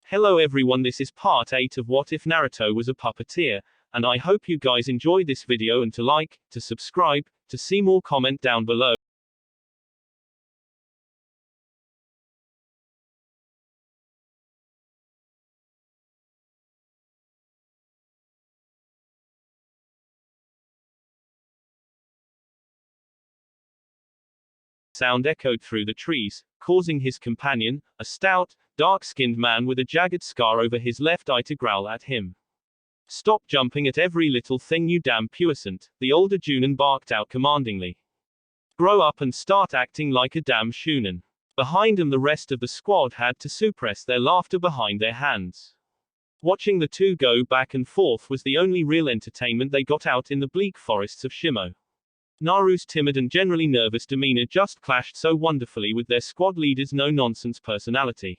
Hello everyone, this is part 8 of What If Naruto Was a Puppeteer, and I hope you guys enjoyed this video and to like, to subscribe, to see more comment down below. Sound echoed through the trees, causing his companion, a stout, dark-skinned man with a jagged scar over his left eye, to growl at him. "Stop jumping at every little thing, you damn puissant," the older Junin barked out commandingly. "Grow up and start acting like a damn shunin." Behind him, the rest of the squad had to suppress their laughter behind their hands. Watching the two go back and forth was the only real entertainment they got out in the bleak forests of Shimo. Naru's timid and generally nervous demeanor just clashed so wonderfully with their squad leader's no-nonsense personality.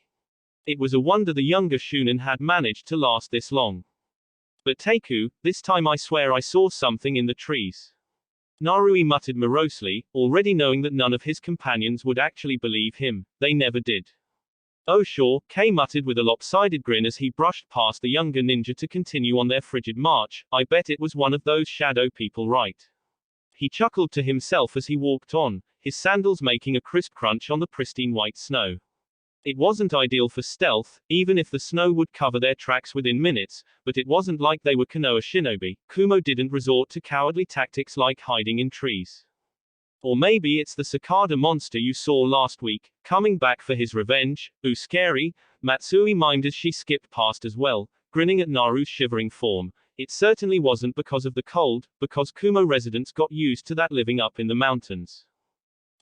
It was a wonder the younger Shunin had managed to last this long. "But Teiku, this time I swear I saw something in the trees," Naru muttered morosely, already knowing that none of his companions would actually believe him. They never did. "Oh sure," Kei muttered with a lopsided grin as he brushed past the younger ninja to continue on their frigid march. "I bet it was one of those shadow people, right?" He chuckled to himself as he walked on, his sandals making a crisp crunch on the pristine white snow. It wasn't ideal for stealth, even if the snow would cover their tracks within minutes, but it wasn't like they were Konoha shinobi. Kumo didn't resort to cowardly tactics like hiding in trees. Or maybe it's the cicada monster you saw last week, coming back for his revenge. "Ooh, scary," Matsui mimed as she skipped past as well, grinning at Naru's shivering form. It certainly wasn't because of the cold, because Kumo residents got used to that living up in the mountains.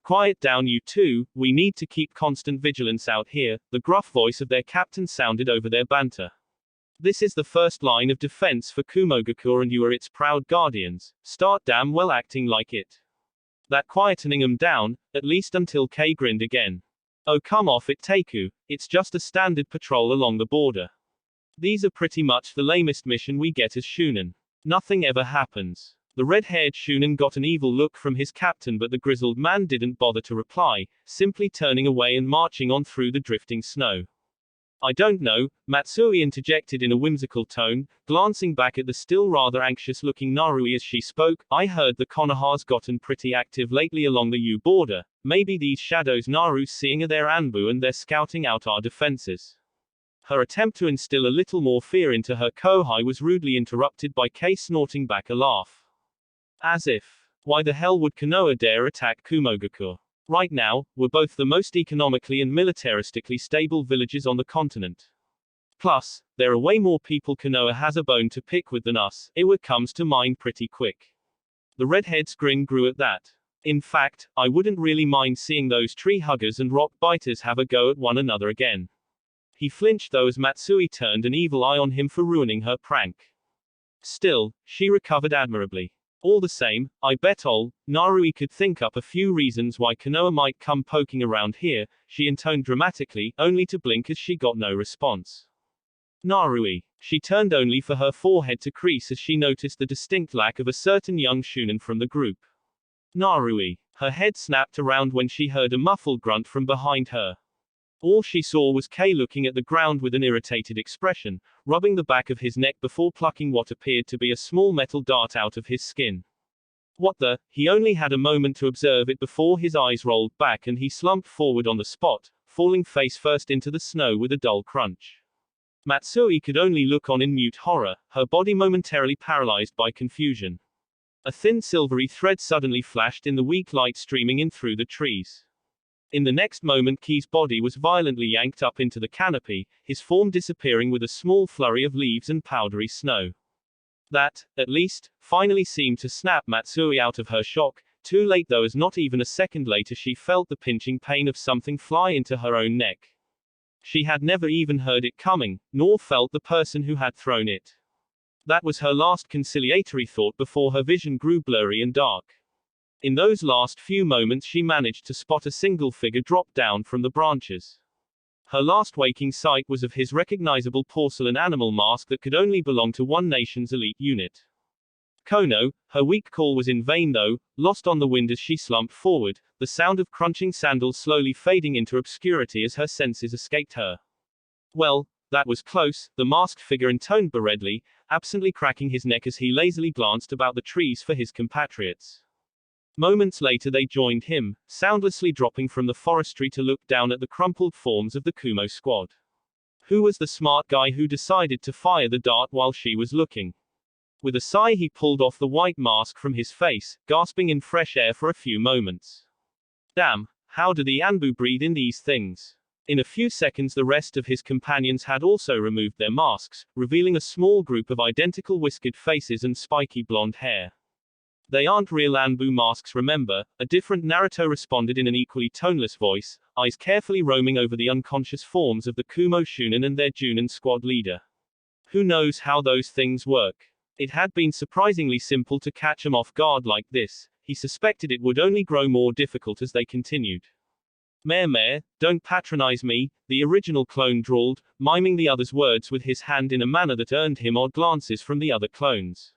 "Quiet down you two, we need to keep constant vigilance out here," the gruff voice of their captain sounded over their banter. "This is the first line of defense for Kumogakur and you are its proud guardians. Start damn well acting like it." That quietening them down, at least until Kei grinned again. "Oh come off it Teiku, it's just a standard patrol along the border. These are pretty much the lamest mission we get as Shunin. Nothing ever happens." The red-haired Shunin got an evil look from his captain, but the grizzled man didn't bother to reply, simply turning away and marching on through the drifting snow. "I don't know," Matsui interjected in a whimsical tone, glancing back at the still rather anxious-looking Naru as she spoke. "I heard the Konoha's gotten pretty active lately along the U border. Maybe these shadows Naru's seeing are their Anbu and they're scouting out our defenses." Her attempt to instill a little more fear into her kohai was rudely interrupted by Kei snorting back a laugh. As if, why the hell would Konoha dare attack Kumogakur? Right now, we're both the most economically and militaristically stable villages on the continent. Plus, there are way more people Konoha has a bone to pick with than us. It comes to mind pretty quick. The redhead's grin grew at that. "In fact, I wouldn't really mind seeing those tree huggers and rock biters have a go at one another again." He flinched though as Matsui turned an evil eye on him for ruining her prank. Still, she recovered admirably. "All the same, I bet Naru could think up a few reasons why Konoha might come poking around here," she intoned dramatically, only to blink as she got no response. "Naru." She turned only for her forehead to crease as she noticed the distinct lack of a certain young Shunin from the group. "Naru." Her head snapped around when she heard a muffled grunt from behind her. All she saw was Kei looking at the ground with an irritated expression, rubbing the back of his neck before plucking what appeared to be a small metal dart out of his skin. What the? He only had a moment to observe it before his eyes rolled back and he slumped forward on the spot, falling face first into the snow with a dull crunch. Matsui could only look on in mute horror, her body momentarily paralyzed by confusion. A thin silvery thread suddenly flashed in the weak light streaming in through the trees. In the next moment Kei's body was violently yanked up into the canopy, his form disappearing with a small flurry of leaves and powdery snow. That, at least, finally seemed to snap Matsui out of her shock, too late though, as not even a second later she felt the pinching pain of something fly into her own neck. She had never even heard it coming, nor felt the person who had thrown it. That was her last conciliatory thought before her vision grew blurry and dark. In those last few moments she managed to spot a single figure drop down from the branches. Her last waking sight was of his recognizable porcelain animal mask that could only belong to one nation's elite unit. Kono. Her weak call was in vain though, lost on the wind as she slumped forward, the sound of crunching sandals slowly fading into obscurity as her senses escaped her. "Well, That was close, the masked figure intoned beredly, absently cracking his neck as he lazily glanced about the trees for his compatriots. Moments later they joined him, soundlessly dropping from the forestry to look down at the crumpled forms of the Kumo squad. Who was the smart guy who decided to fire the dart while she was looking? With a sigh he pulled off the white mask from his face, gasping in fresh air for a few moments. Damn, how do the Anbu breed in these things? In a few seconds the rest of his companions had also removed their masks, revealing a small group of identical whiskered faces and spiky blonde hair. They aren't real Anbu masks, remember, a different Naruto responded in an equally toneless voice, eyes carefully roaming over the unconscious forms of the Kumo Shunin and their Junin squad leader. Who knows how those things work? It had been surprisingly simple to catch them off guard like this. He suspected it would only grow more difficult as they continued. Mare, don't patronize me, the original clone drawled, miming the other's words with his hand in a manner that earned him odd glances from the other clones.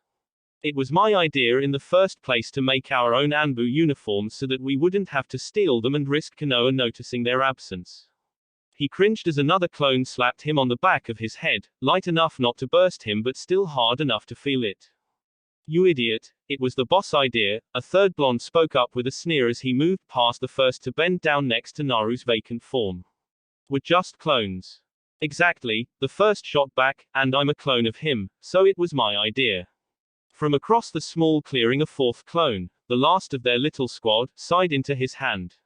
It was my idea in the first place to make our own Anbu uniforms so that we wouldn't have to steal them and risk Konoha noticing their absence. He cringed as another clone slapped him on the back of his head, light enough not to burst him but still hard enough to feel it. You idiot, it was the boss idea, a third blonde spoke up with a sneer as he moved past the first to bend down next to Naru's vacant form. We're just clones. Exactly, the first shot back, and I'm a clone of him, so it was my idea. From across the small clearing a fourth clone, the last of their little squad, sighed into his hand.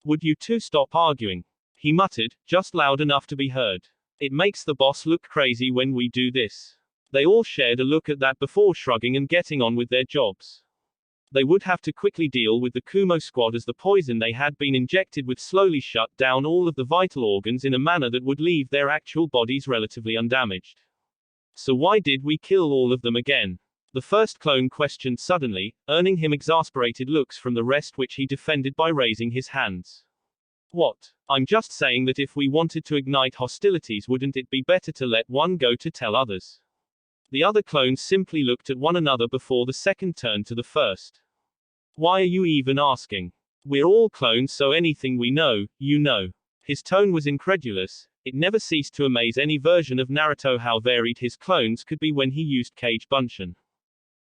Would you two stop arguing? He muttered, just loud enough to be heard. It makes the boss look crazy when we do this. They all shared a look at that before shrugging and getting on with their jobs. They would have to quickly deal with the Kumo squad as the poison they had been injected with slowly shut down all of the vital organs in a manner that would leave their actual bodies relatively undamaged. So why did we kill all of them again? The first clone questioned suddenly, earning him exasperated looks from the rest which he defended by raising his hands. What? I'm just saying that if we wanted to ignite hostilities, wouldn't it be better to let one go to tell others? The other clones simply looked at one another before the second turned to the first. Why are you even asking? We're all clones, so anything we know, you know. His tone was incredulous. It never ceased to amaze any version of Naruto how varied his clones could be when he used Kage Bunshin.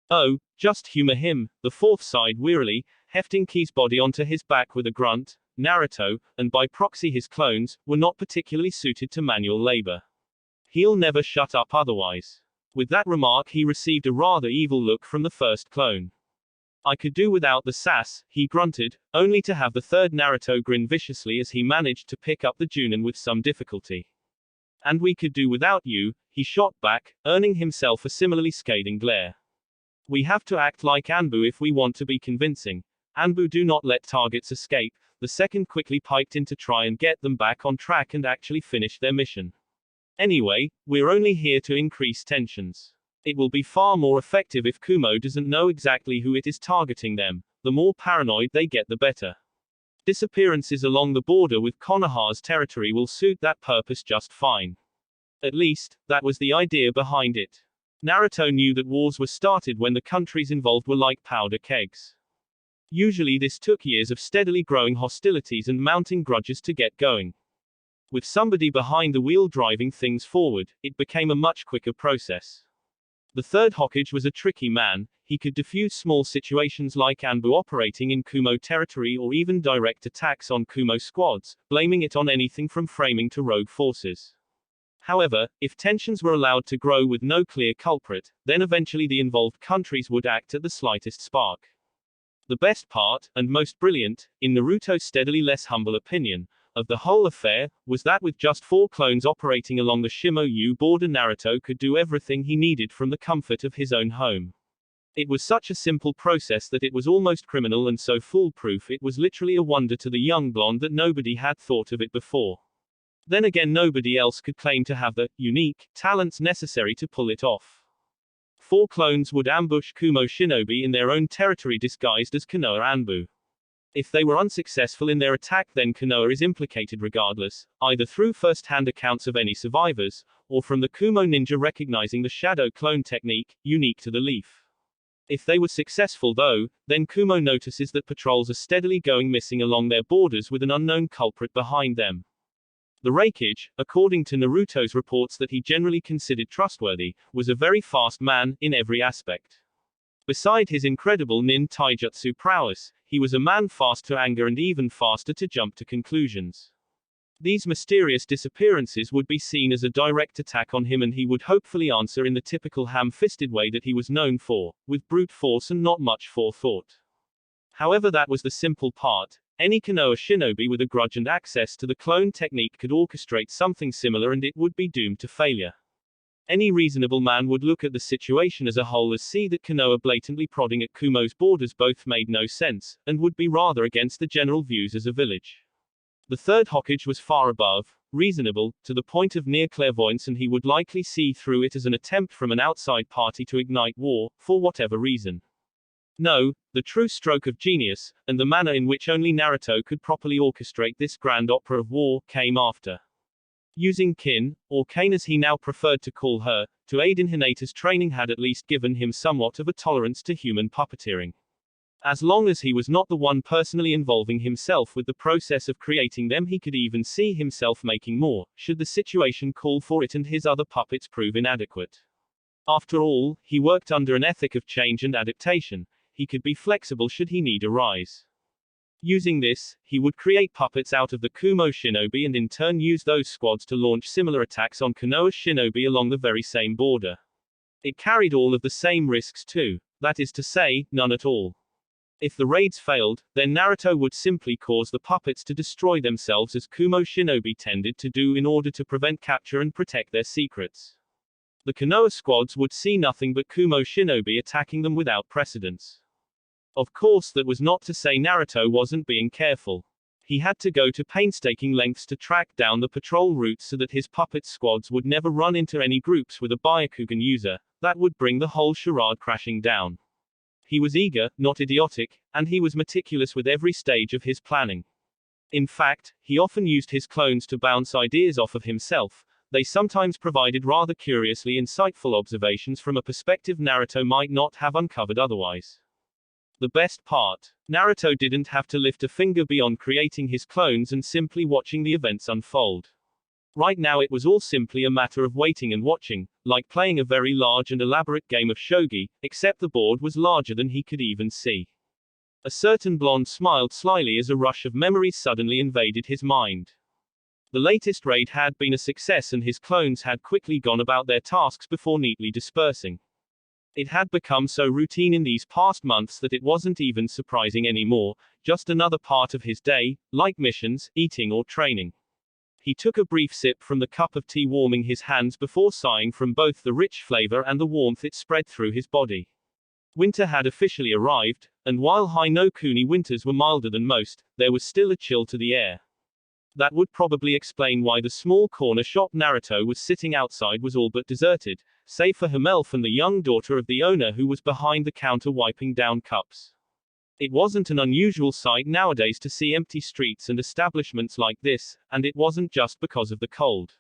Oh, just humor him, the fourth sighed wearily, hefting Ki's body onto his back with a grunt. Naruto, and by proxy his clones, were not particularly suited to manual labor. He'll never shut up otherwise. With that remark he received a rather evil look from the first clone. I could do without the sass, he grunted, only to have the third Naruto grin viciously as he managed to pick up the Junin with some difficulty. And we could do without you, he shot back, earning himself a similarly scathing glare. We have to act like Anbu if we want to be convincing. Anbu do not let targets escape, the second quickly piped in to try and get them back on track and actually finish their mission. Anyway, we're only here to increase tensions. It will be far more effective if Kumo doesn't know exactly who it is targeting them. The more paranoid they get the better. Disappearances along the border with Konoha's territory will suit that purpose just fine. At least, that was the idea behind it. Naruto knew that wars were started when the countries involved were like powder kegs. Usually this took years of steadily growing hostilities and mounting grudges to get going. With somebody behind the wheel driving things forward, it became a much quicker process. The third Hokage was a tricky man. He could defuse small situations like Anbu operating in Kumo territory or even direct attacks on Kumo squads, blaming it on anything from framing to rogue forces. However, if tensions were allowed to grow with no clear culprit, then eventually the involved countries would act at the slightest spark. The best part, and most brilliant, in Naruto's steadily less humble opinion, of the whole affair, was that with just 4 clones operating along the Shimo-Yu border, Naruto could do everything he needed from the comfort of his own home. It was such a simple process that it was almost criminal, and so foolproof it was literally a wonder to the young blonde that nobody had thought of it before. Then again, nobody else could claim to have the unique talents necessary to pull it off. 4 clones would ambush Kumo shinobi in their own territory disguised as Konoha Anbu. If they were unsuccessful in their attack, then Konoha is implicated regardless, either through first-hand accounts of any survivors, or from the Kumo ninja recognizing the shadow clone technique, unique to the leaf. If they were successful though, then Kumo notices that patrols are steadily going missing along their borders with an unknown culprit behind them. The Raikage, according to Naruto's reports that he generally considered trustworthy, was a very fast man, in every aspect. Beside his incredible nin taijutsu prowess, he was a man fast to anger and even faster to jump to conclusions. These mysterious disappearances would be seen as a direct attack on him, and he would hopefully answer in the typical ham-fisted way that he was known for, with brute force and not much forethought. However, that was the simple part. Any Konoha shinobi with a grudge and access to the clone technique could orchestrate something similar, and it would be doomed to failure. Any reasonable man would look at the situation as a whole as see that Konoha blatantly prodding at Kumo's borders both made no sense, and would be rather against the general views as a village. The third Hokage was far above reasonable, to the point of near clairvoyance, and he would likely see through it as an attempt from an outside party to ignite war, for whatever reason. No, the true stroke of genius, and the manner in which only Naruto could properly orchestrate this grand opera of war, came after. Using Kin, or Kane as he now preferred to call her, to aid in Hinata's training had at least given him somewhat of a tolerance to human puppeteering. As long as he was not the one personally involving himself with the process of creating them, he could even see himself making more, should the situation call for it and his other puppets prove inadequate. After all, he worked under an ethic of change and adaptation. He could be flexible should he need arise. Using this, he would create puppets out of the Kumo shinobi and in turn use those squads to launch similar attacks on Konoha shinobi along the very same border. It carried all of the same risks too, that is to say, none at all. If the raids failed, then Naruto would simply cause the puppets to destroy themselves as Kumo shinobi tended to do in order to prevent capture and protect their secrets. The Konoha squads would see nothing but Kumo shinobi attacking them without precedence. Of course, that was not to say Naruto wasn't being careful. He had to go to painstaking lengths to track down the patrol routes so that his puppet squads would never run into any groups with a Byakugan user. That would bring the whole charade crashing down. He was eager, not idiotic, and he was meticulous with every stage of his planning. In fact, he often used his clones to bounce ideas off of himself. They sometimes provided rather curiously insightful observations from a perspective Naruto might not have uncovered otherwise. The best part, Naruto didn't have to lift a finger beyond creating his clones and simply watching the events unfold. Right now it was all simply a matter of waiting and watching, like playing a very large and elaborate game of shogi, except the board was larger than he could even see. A certain blonde smiled slyly as a rush of memories suddenly invaded his mind. The latest raid had been a success and his clones had quickly gone about their tasks before neatly dispersing. It had become so routine in these past months that it wasn't even surprising anymore, just another part of his day, like missions, eating or training. He took a brief sip from the cup of tea, warming his hands before sighing from both the rich flavor and the warmth it spread through his body. Winter had officially arrived, and while High no Kuni winters were milder than most, there was still a chill to the air. That would probably explain why the small corner shop Naruto was sitting outside was all but deserted, save for himself and the young daughter of the owner who was behind the counter wiping down cups. It wasn't an unusual sight nowadays to see empty streets and establishments like this, and it wasn't just because of the cold.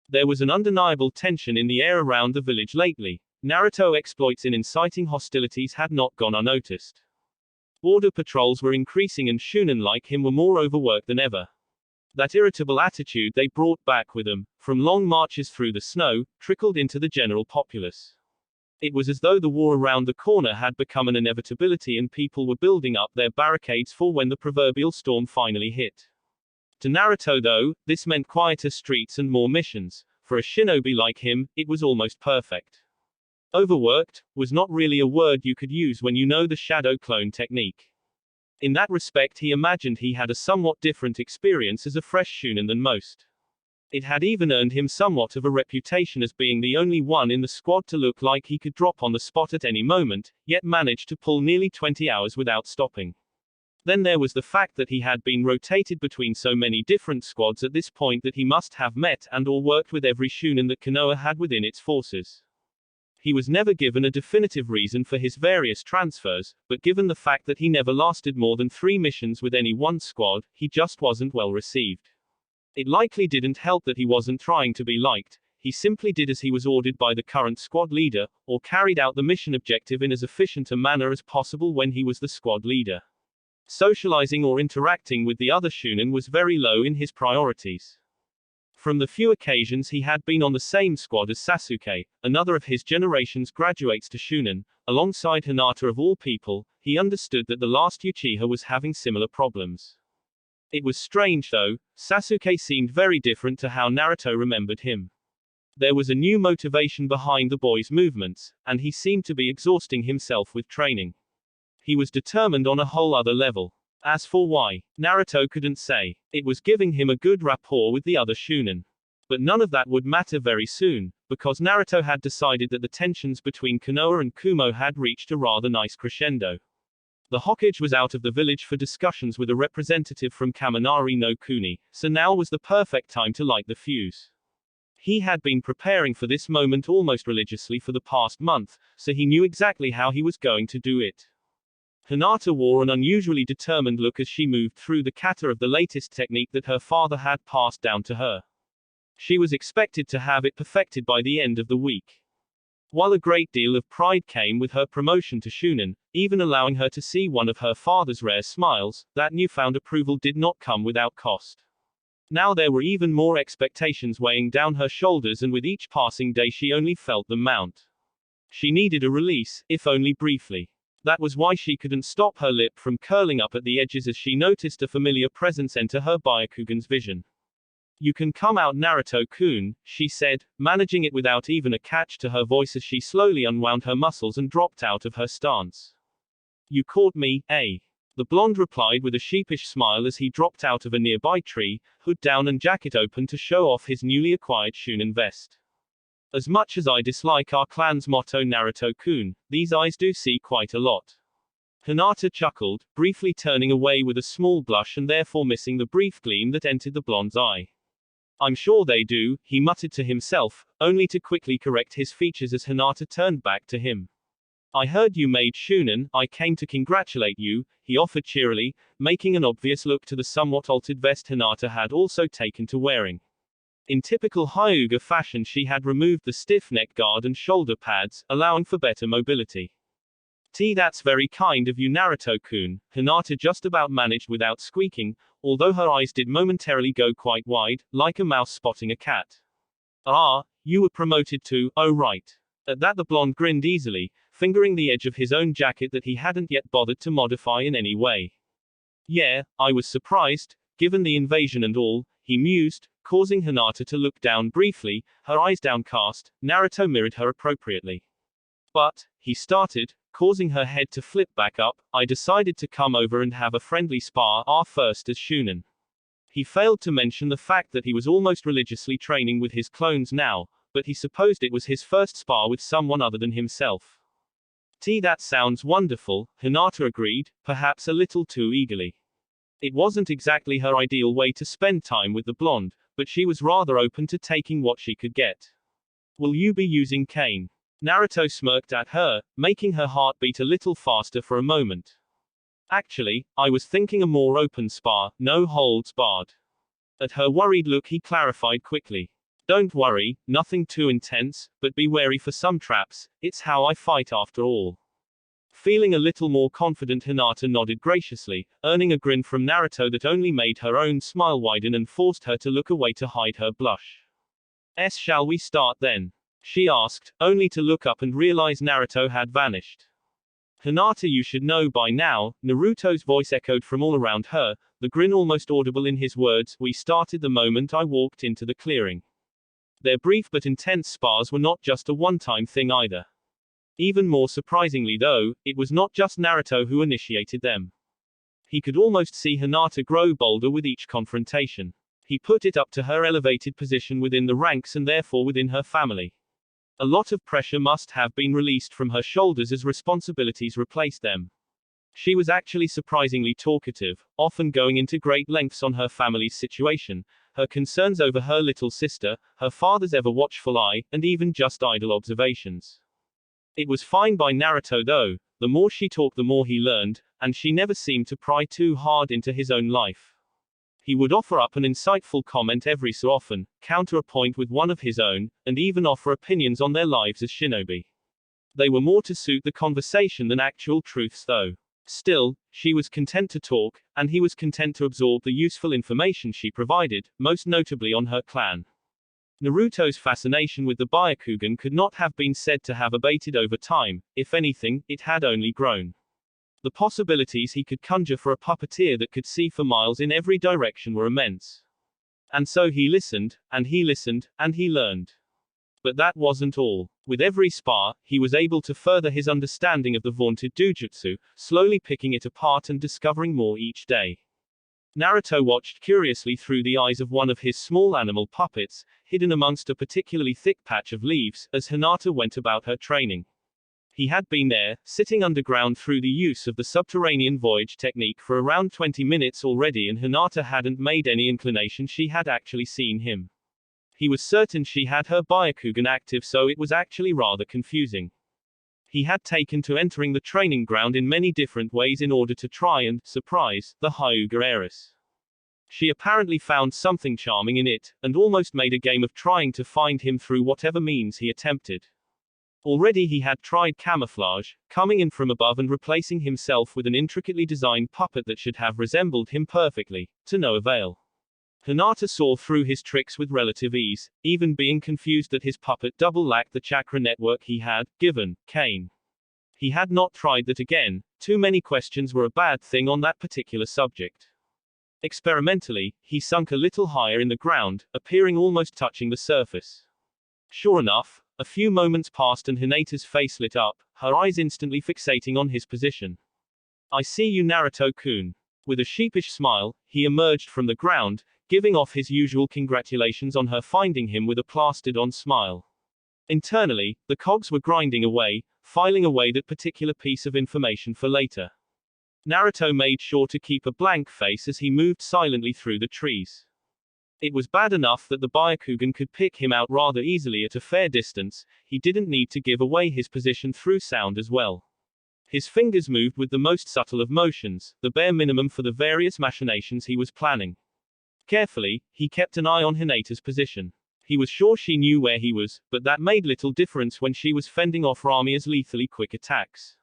There was an undeniable tension in the air around the village lately. Naruto exploits in inciting hostilities had not gone unnoticed. Border patrols were increasing and Shunin like him were more overworked than ever. That irritable attitude they brought back with them, from long marches through the snow, trickled into the general populace. It was as though the war around the corner had become an inevitability and people were building up their barricades for when the proverbial storm finally hit. To Naruto though, this meant quieter streets and more missions. For a shinobi like him, it was almost perfect. Overworked was not really a word you could use when you know the shadow clone technique. In that respect he imagined he had a somewhat different experience as a fresh Shunin than most. It had even earned him somewhat of a reputation as being the only one in the squad to look like he could drop on the spot at any moment, yet managed to pull nearly 20 hours without stopping. Then there was the fact that he had been rotated between so many different squads at this point that he must have met and or worked with every Shunin that Konoha had within its forces. He was never given a definitive reason for his various transfers, but given the fact that he never lasted more than 3 missions with any one squad, he just wasn't well received. It likely didn't help that he wasn't trying to be liked. He simply did as he was ordered by the current squad leader, or carried out the mission objective in as efficient a manner as possible when he was the squad leader. Socializing or interacting with the other Shunin was very low in his priorities. From the few occasions he had been on the same squad as Sasuke, another of his generation's graduates to Shunin, alongside Hinata of all people, he understood that the last Uchiha was having similar problems. It was strange though, Sasuke seemed very different to how Naruto remembered him. There was a new motivation behind the boy's movements, and he seemed to be exhausting himself with training. He was determined on a whole other level. As for why, Naruto couldn't say. It was giving him a good rapport with the other Shunin. But none of that would matter very soon, because Naruto had decided that the tensions between Konoha and Kumo had reached a rather nice crescendo. The Hokage was out of the village for discussions with a representative from Kaminari no Kuni, so now was the perfect time to light the fuse. He had been preparing for this moment almost religiously for the past month, so he knew exactly how he was going to do it. Hinata wore an unusually determined look as she moved through the kata of the latest technique that her father had passed down to her. She was expected to have it perfected by the end of the week. While a great deal of pride came with her promotion to Shunin, even allowing her to see one of her father's rare smiles, that newfound approval did not come without cost. Now there were even more expectations weighing down her shoulders, and with each passing day she only felt them mount. She needed a release, if only briefly. That was why she couldn't stop her lip from curling up at the edges as she noticed a familiar presence enter her Byakugan's vision. "You can come out, Naruto-kun," she said, managing it without even a catch to her voice as she slowly unwound her muscles and dropped out of her stance. "You caught me, eh?" The blonde replied with a sheepish smile as he dropped out of a nearby tree, hood down and jacket open to show off his newly acquired Shunin vest. "As much as I dislike our clan's motto, Naruto-kun, these eyes do see quite a lot." Hinata chuckled, briefly turning away with a small blush and therefore missing the brief gleam that entered the blonde's eye. "I'm sure they do," he muttered to himself, only to quickly correct his features as Hinata turned back to him. "I heard you made Shunin, I came to congratulate you," he offered cheerily, making an obvious look to the somewhat altered vest Hinata had also taken to wearing. In typical Hyuga fashion she had removed the stiff neck guard and shoulder pads, allowing for better mobility. "That's very kind of you, Naruto-kun," Hinata just about managed without squeaking, although her eyes did momentarily go quite wide, like a mouse spotting a cat. "Ah, you were promoted to, oh right." At that the blonde grinned easily, fingering the edge of his own jacket that he hadn't yet bothered to modify in any way. "Yeah, I was surprised, given the invasion and all," he mused, causing Hinata to look down briefly, her eyes downcast. Naruto mirrored her appropriately. "But," he started, causing her head to flip back up, "I decided to come over and have a friendly spar, our first as Shunin." He failed to mention the fact that he was almost religiously training with his clones now, but he supposed it was his first spar with someone other than himself. That sounds wonderful," Hinata agreed, perhaps a little too eagerly. It wasn't exactly her ideal way to spend time with the blonde, but she was rather open to taking what she could get. "Will you be using cane?" Naruto smirked at her, making her heart beat a little faster for a moment. "Actually, I was thinking a more open spar, no holds barred." At her worried look he clarified quickly. "Don't worry, nothing too intense, but be wary for some traps, it's how I fight after all." Feeling a little more confident, Hinata nodded graciously, earning a grin from Naruto that only made her own smile widen and forced her to look away to hide her blush. Shall we start then?" she asked, only to look up and realize Naruto had vanished. "Hinata, you should know by now," Naruto's voice echoed from all around her, the grin almost audible in his words. "We started the moment I walked into the clearing." Their brief but intense spars were not just a one-time thing either. Even more surprisingly though, it was not just Naruto who initiated them. He could almost see Hinata grow bolder with each confrontation. He put it up to her elevated position within the ranks and therefore within her family. A lot of pressure must have been released from her shoulders as responsibilities replaced them. She was actually surprisingly talkative, often going into great lengths on her family's situation, her concerns over her little sister, her father's ever-watchful eye, and even just idle observations. It was fine by Naruto though, the more she talked the more he learned, and she never seemed to pry too hard into his own life. He would offer up an insightful comment every so often, counter a point with one of his own, and even offer opinions on their lives as shinobi. They were more to suit the conversation than actual truths though. Still, she was content to talk, and he was content to absorb the useful information she provided, most notably on her clan. Naruto's fascination with the Byakugan could not have been said to have abated over time; if anything, it had only grown. The possibilities he could conjure for a puppeteer that could see for miles in every direction were immense. And so he listened, and he listened, and he learned. But that wasn't all. With every spar, he was able to further his understanding of the vaunted dojutsu, slowly picking it apart and discovering more each day. Naruto watched curiously through the eyes of one of his small animal puppets, hidden amongst a particularly thick patch of leaves, as Hinata went about her training. He had been there, sitting underground through the use of the subterranean voyage technique for around 20 minutes already, and Hinata hadn't made any inclination she had actually seen him. He was certain she had her Byakugan active, so it was actually rather confusing. He had taken to entering the training ground in many different ways in order to try and surprise the Hyuga heiress. She apparently found something charming in it, and almost made a game of trying to find him through whatever means he attempted. Already he had tried camouflage, coming in from above and replacing himself with an intricately designed puppet that should have resembled him perfectly, to no avail. Hinata saw through his tricks with relative ease, even being confused that his puppet double lacked the chakra network he had given Kane. He had not tried that again. Too many questions were a bad thing on that particular subject. Experimentally, he sunk a little higher in the ground, appearing almost touching the surface. Sure enough, a few moments passed and Hinata's face lit up, her eyes instantly fixating on his position. "I see you, Naruto-kun." With a sheepish smile, he emerged from the ground, giving off his usual congratulations on her finding him with a plastered-on smile. Internally, the cogs were grinding away, filing away that particular piece of information for later. Naruto made sure to keep a blank face as he moved silently through the trees. It was bad enough that the Byakugan could pick him out rather easily at a fair distance, he didn't need to give away his position through sound as well. His fingers moved with the most subtle of motions, the bare minimum for the various machinations he was planning. Carefully, he kept an eye on Hinata's position. He was sure she knew where he was, but that made little difference when she was fending off Ramia's lethally quick attacks.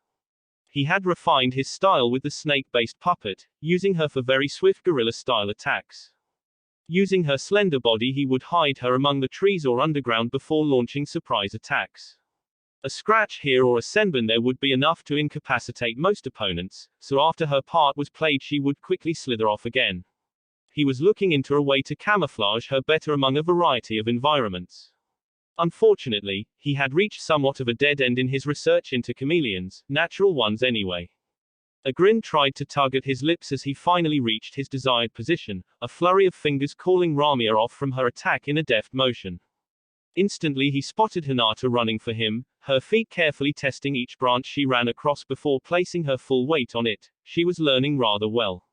He had refined his style with the snake-based puppet, using her for very swift guerrilla-style attacks. Using her slender body, he would hide her among the trees or underground before launching surprise attacks. A scratch here or a senbon there would be enough to incapacitate most opponents, so after her part was played she would quickly slither off again. He was looking into a way to camouflage her better among a variety of environments. Unfortunately, he had reached somewhat of a dead end in his research into chameleons, natural ones anyway. A grin tried to tug at his lips as he finally reached his desired position, a flurry of fingers calling Ramia off from her attack in a deft motion. Instantly he spotted Hinata running for him, her feet carefully testing each branch she ran across before placing her full weight on it. She was learning rather well.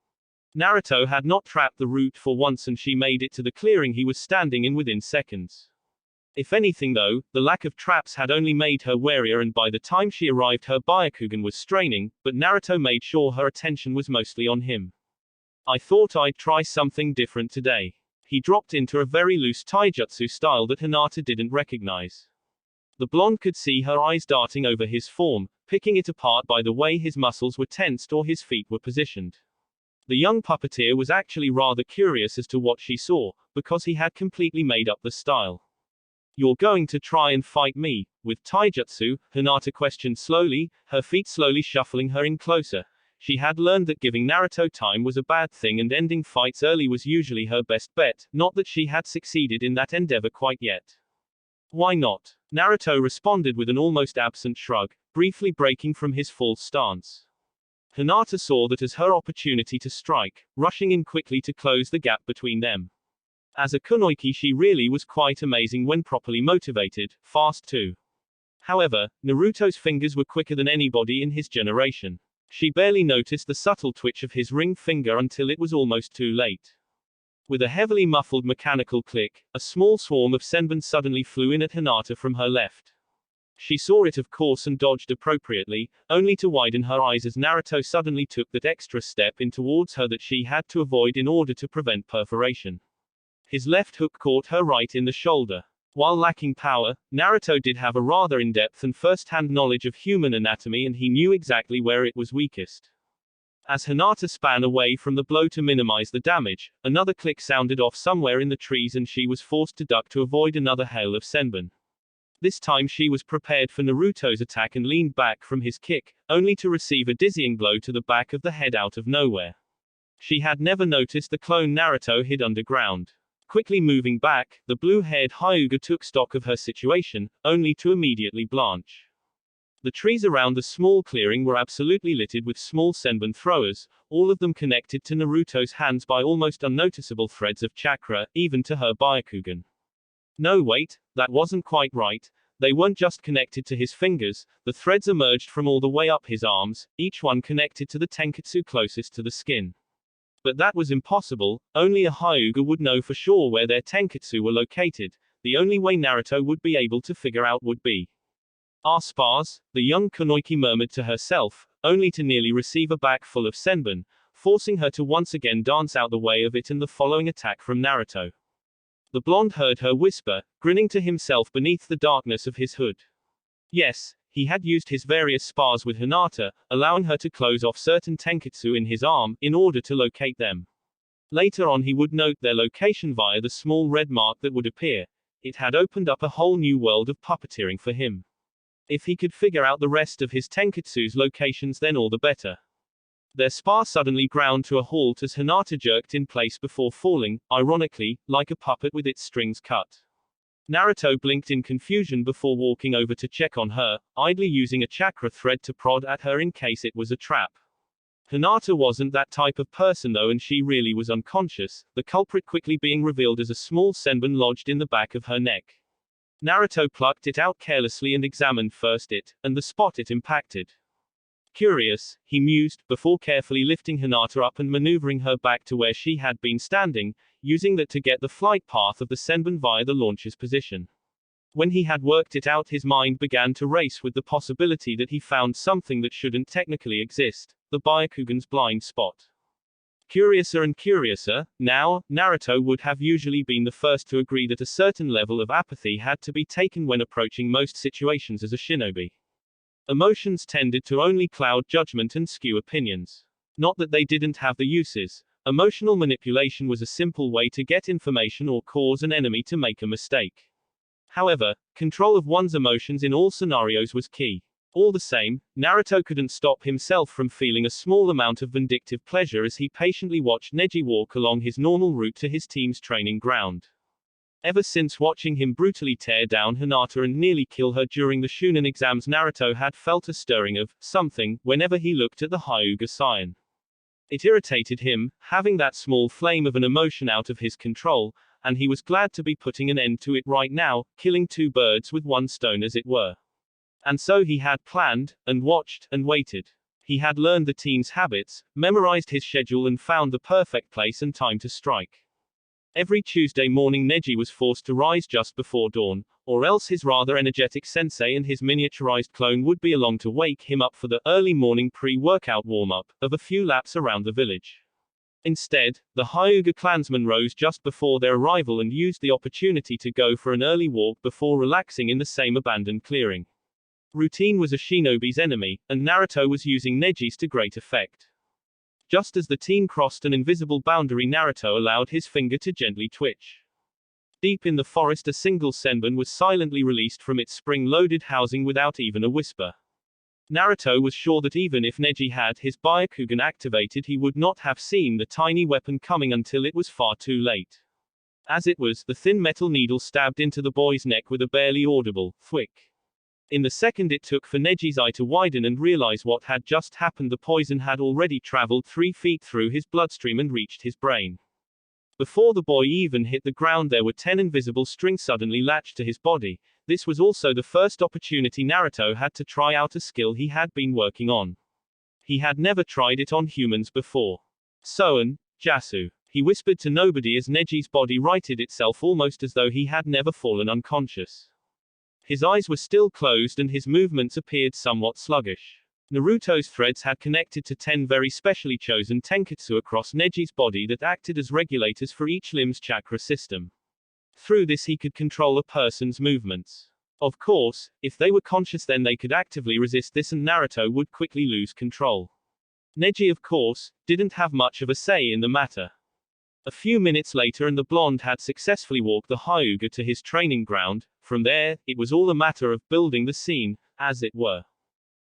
Naruto had not trapped the root for once and she made it to the clearing he was standing in within seconds. If anything though, the lack of traps had only made her warier, and by the time she arrived her Byakugan was straining, but Naruto made sure her attention was mostly on him. "I thought I'd try something different today." He dropped into a very loose taijutsu style that Hinata didn't recognize. The blonde could see her eyes darting over his form, picking it apart by the way his muscles were tensed or his feet were positioned. The young puppeteer was actually rather curious as to what she saw, because he had completely made up the style. "You're going to try and fight me with taijutsu?" Hinata questioned slowly, her feet slowly shuffling her in closer. She had learned that giving Naruto time was a bad thing and ending fights early was usually her best bet, not that she had succeeded in that endeavor quite yet. "Why not?" Naruto responded with an almost absent shrug, briefly breaking from his false stance. Hinata saw that as her opportunity to strike, rushing in quickly to close the gap between them. As a kunoichi she really was quite amazing when properly motivated, fast too. However, Naruto's fingers were quicker than anybody in his generation. She barely noticed the subtle twitch of his ring finger until it was almost too late. With a heavily muffled mechanical click, a small swarm of senbon suddenly flew in at Hinata from her left. She saw it of course and dodged appropriately, only to widen her eyes as Naruto suddenly took that extra step in towards her that she had to avoid in order to prevent perforation. His left hook caught her right in the shoulder. While lacking power, Naruto did have a rather in-depth and first-hand knowledge of human anatomy and he knew exactly where it was weakest. As Hinata span away from the blow to minimize the damage, another click sounded off somewhere in the trees and she was forced to duck to avoid another hail of senbon. This time she was prepared for Naruto's attack and leaned back from his kick, only to receive a dizzying blow to the back of the head out of nowhere. She had never noticed the clone Naruto hid underground. Quickly moving back, the blue-haired Hyuga took stock of her situation, only to immediately blanch. The trees around the small clearing were absolutely littered with small senbon throwers, all of them connected to Naruto's hands by almost unnoticeable threads of chakra, even to her Byakugan. No wait, that wasn't quite right. They weren't just connected to his fingers, the threads emerged from all the way up his arms, each one connected to the tenketsu closest to the skin. But that was impossible, only a Hyuga would know for sure where their tenketsu were located. The only way Naruto would be able to figure out would be spars, the young Kunoichi murmured to herself, only to nearly receive a back full of senbon, forcing her to once again dance out the way of it and the following attack from Naruto. The blonde heard her whisper, grinning to himself beneath the darkness of his hood. Yes, he had used his various spars with Hinata, allowing her to close off certain tenketsu in his arm, in order to locate them. Later on he would note their location via the small red mark that would appear. It had opened up a whole new world of puppeteering for him. If he could figure out the rest of his tenketsu's locations, then all the better. Their spar suddenly ground to a halt as Hinata jerked in place before falling, ironically, like a puppet with its strings cut. Naruto blinked in confusion before walking over to check on her, idly using a chakra thread to prod at her in case it was a trap. Hinata wasn't that type of person though, and she really was unconscious, the culprit quickly being revealed as a small senbon lodged in the back of her neck. Naruto plucked it out carelessly and examined first it, and the spot it impacted. Curious, he mused, before carefully lifting Hinata up and maneuvering her back to where she had been standing, using that to get the flight path of the senbon via the launcher's position. When he had worked it out, his mind began to race with the possibility that he found something that shouldn't technically exist, the Byakugan's blind spot. Curiouser and curiouser, now, Naruto would have usually been the first to agree that a certain level of apathy had to be taken when approaching most situations as a shinobi. Emotions tended to only cloud judgment and skew opinions. Not that they didn't have the uses. Emotional manipulation was a simple way to get information or cause an enemy to make a mistake. However, control of one's emotions in all scenarios was key. All the same, Naruto couldn't stop himself from feeling a small amount of vindictive pleasure as he patiently watched Neji walk along his normal route to his team's training ground. Ever since watching him brutally tear down Hinata and nearly kill her during the Shunin exams, Naruto had felt a stirring of something whenever he looked at the Hyuga Saiyan. It irritated him, having that small flame of an emotion out of his control, and he was glad to be putting an end to it right now, killing two birds with one stone as it were. And so he had planned, and watched, and waited. He had learned the team's habits, memorized his schedule and found the perfect place and time to strike. Every Tuesday morning Neji was forced to rise just before dawn, or else his rather energetic sensei and his miniaturized clone would be along to wake him up for the early morning pre-workout warm-up, of a few laps around the village. Instead, the Hyuga clansmen rose just before their arrival and used the opportunity to go for an early walk before relaxing in the same abandoned clearing. Routine was a shinobi's enemy, and Naruto was using Neji's to great effect. Just as the team crossed an invisible boundary, Naruto allowed his finger to gently twitch. Deep in the forest, a single senbon was silently released from its spring-loaded housing without even a whisper. Naruto was sure that even if Neji had his Byakugan activated, he would not have seen the tiny weapon coming until it was far too late. As it was, the thin metal needle stabbed into the boy's neck with a barely audible thwick. In the second it took for Neji's eye to widen and realize what had just happened, the poison had already traveled 3 feet through his bloodstream and reached his brain. Before the boy even hit the ground, there were 10 invisible strings suddenly latched to his body. This was also the first opportunity Naruto had to try out a skill he had been working on. He had never tried it on humans before. Soen, Jasu. He whispered to nobody as Neji's body righted itself almost as though he had never fallen unconscious. His eyes were still closed and his movements appeared somewhat sluggish. Naruto's threads had connected to 10 very specially chosen tenketsu across Neji's body that acted as regulators for each limb's chakra system. Through this he could control a person's movements. Of course, if they were conscious then they could actively resist this and Naruto would quickly lose control. Neji, of course, didn't have much of a say in the matter. A few minutes later and the blonde had successfully walked the Hyuga to his training ground. From there, it was all a matter of building the scene, as it were.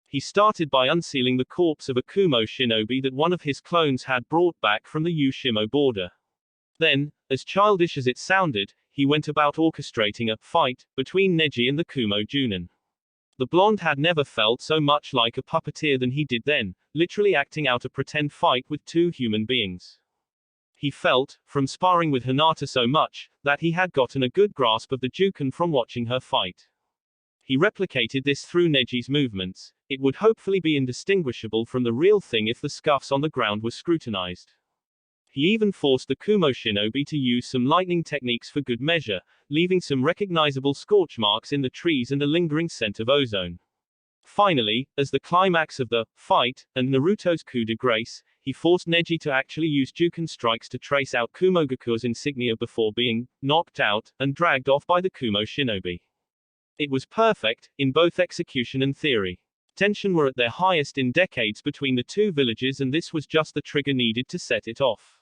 He started by unsealing the corpse of a Kumo shinobi that one of his clones had brought back from the Yushimo border. Then, as childish as it sounded, he went about orchestrating a fight between Neji and the Kumo Junin. The blonde had never felt so much like a puppeteer than he did then, literally acting out a pretend fight with two human beings. He felt, from sparring with Hinata so much, that he had gotten a good grasp of the Juken from watching her fight. He replicated this through Neji's movements. It would hopefully be indistinguishable from the real thing if the scuffs on the ground were scrutinized. He even forced the Kumo shinobi to use some lightning techniques for good measure, leaving some recognizable scorch marks in the trees and a lingering scent of ozone. Finally, as the climax of the fight, and Naruto's coup de grace, he forced Neji to actually use Juken strikes to trace out Kumogaku's insignia before being knocked out and dragged off by the Kumo shinobi. It was perfect, in both execution and theory. Tension were at their highest in decades between the two villages, and this was just the trigger needed to set it off.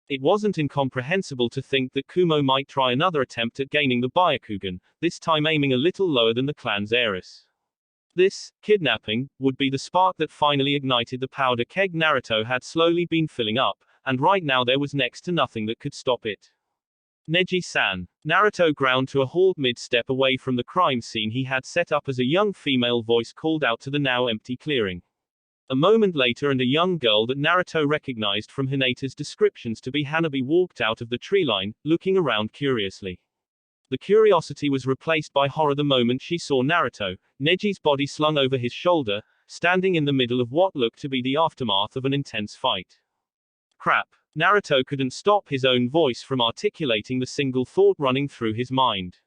It wasn't incomprehensible to think that Kumo might try another attempt at gaining the Byakugan, this time aiming a little lower than the clan's heiress. This kidnapping would be the spark that finally ignited the powder keg Naruto had slowly been filling up, and right now there was next to nothing that could stop it. Neji-san. Naruto ground to a halt mid-step away from the crime scene he had set up as a young female voice called out to the now empty clearing. A moment later and a young girl that Naruto recognized from Hinata's descriptions to be Hanabi walked out of the tree line, looking around curiously. The curiosity was replaced by horror the moment she saw Naruto, Neji's body slung over his shoulder, standing in the middle of what looked to be the aftermath of an intense fight. Crap. Naruto couldn't stop his own voice from articulating the single thought running through his mind.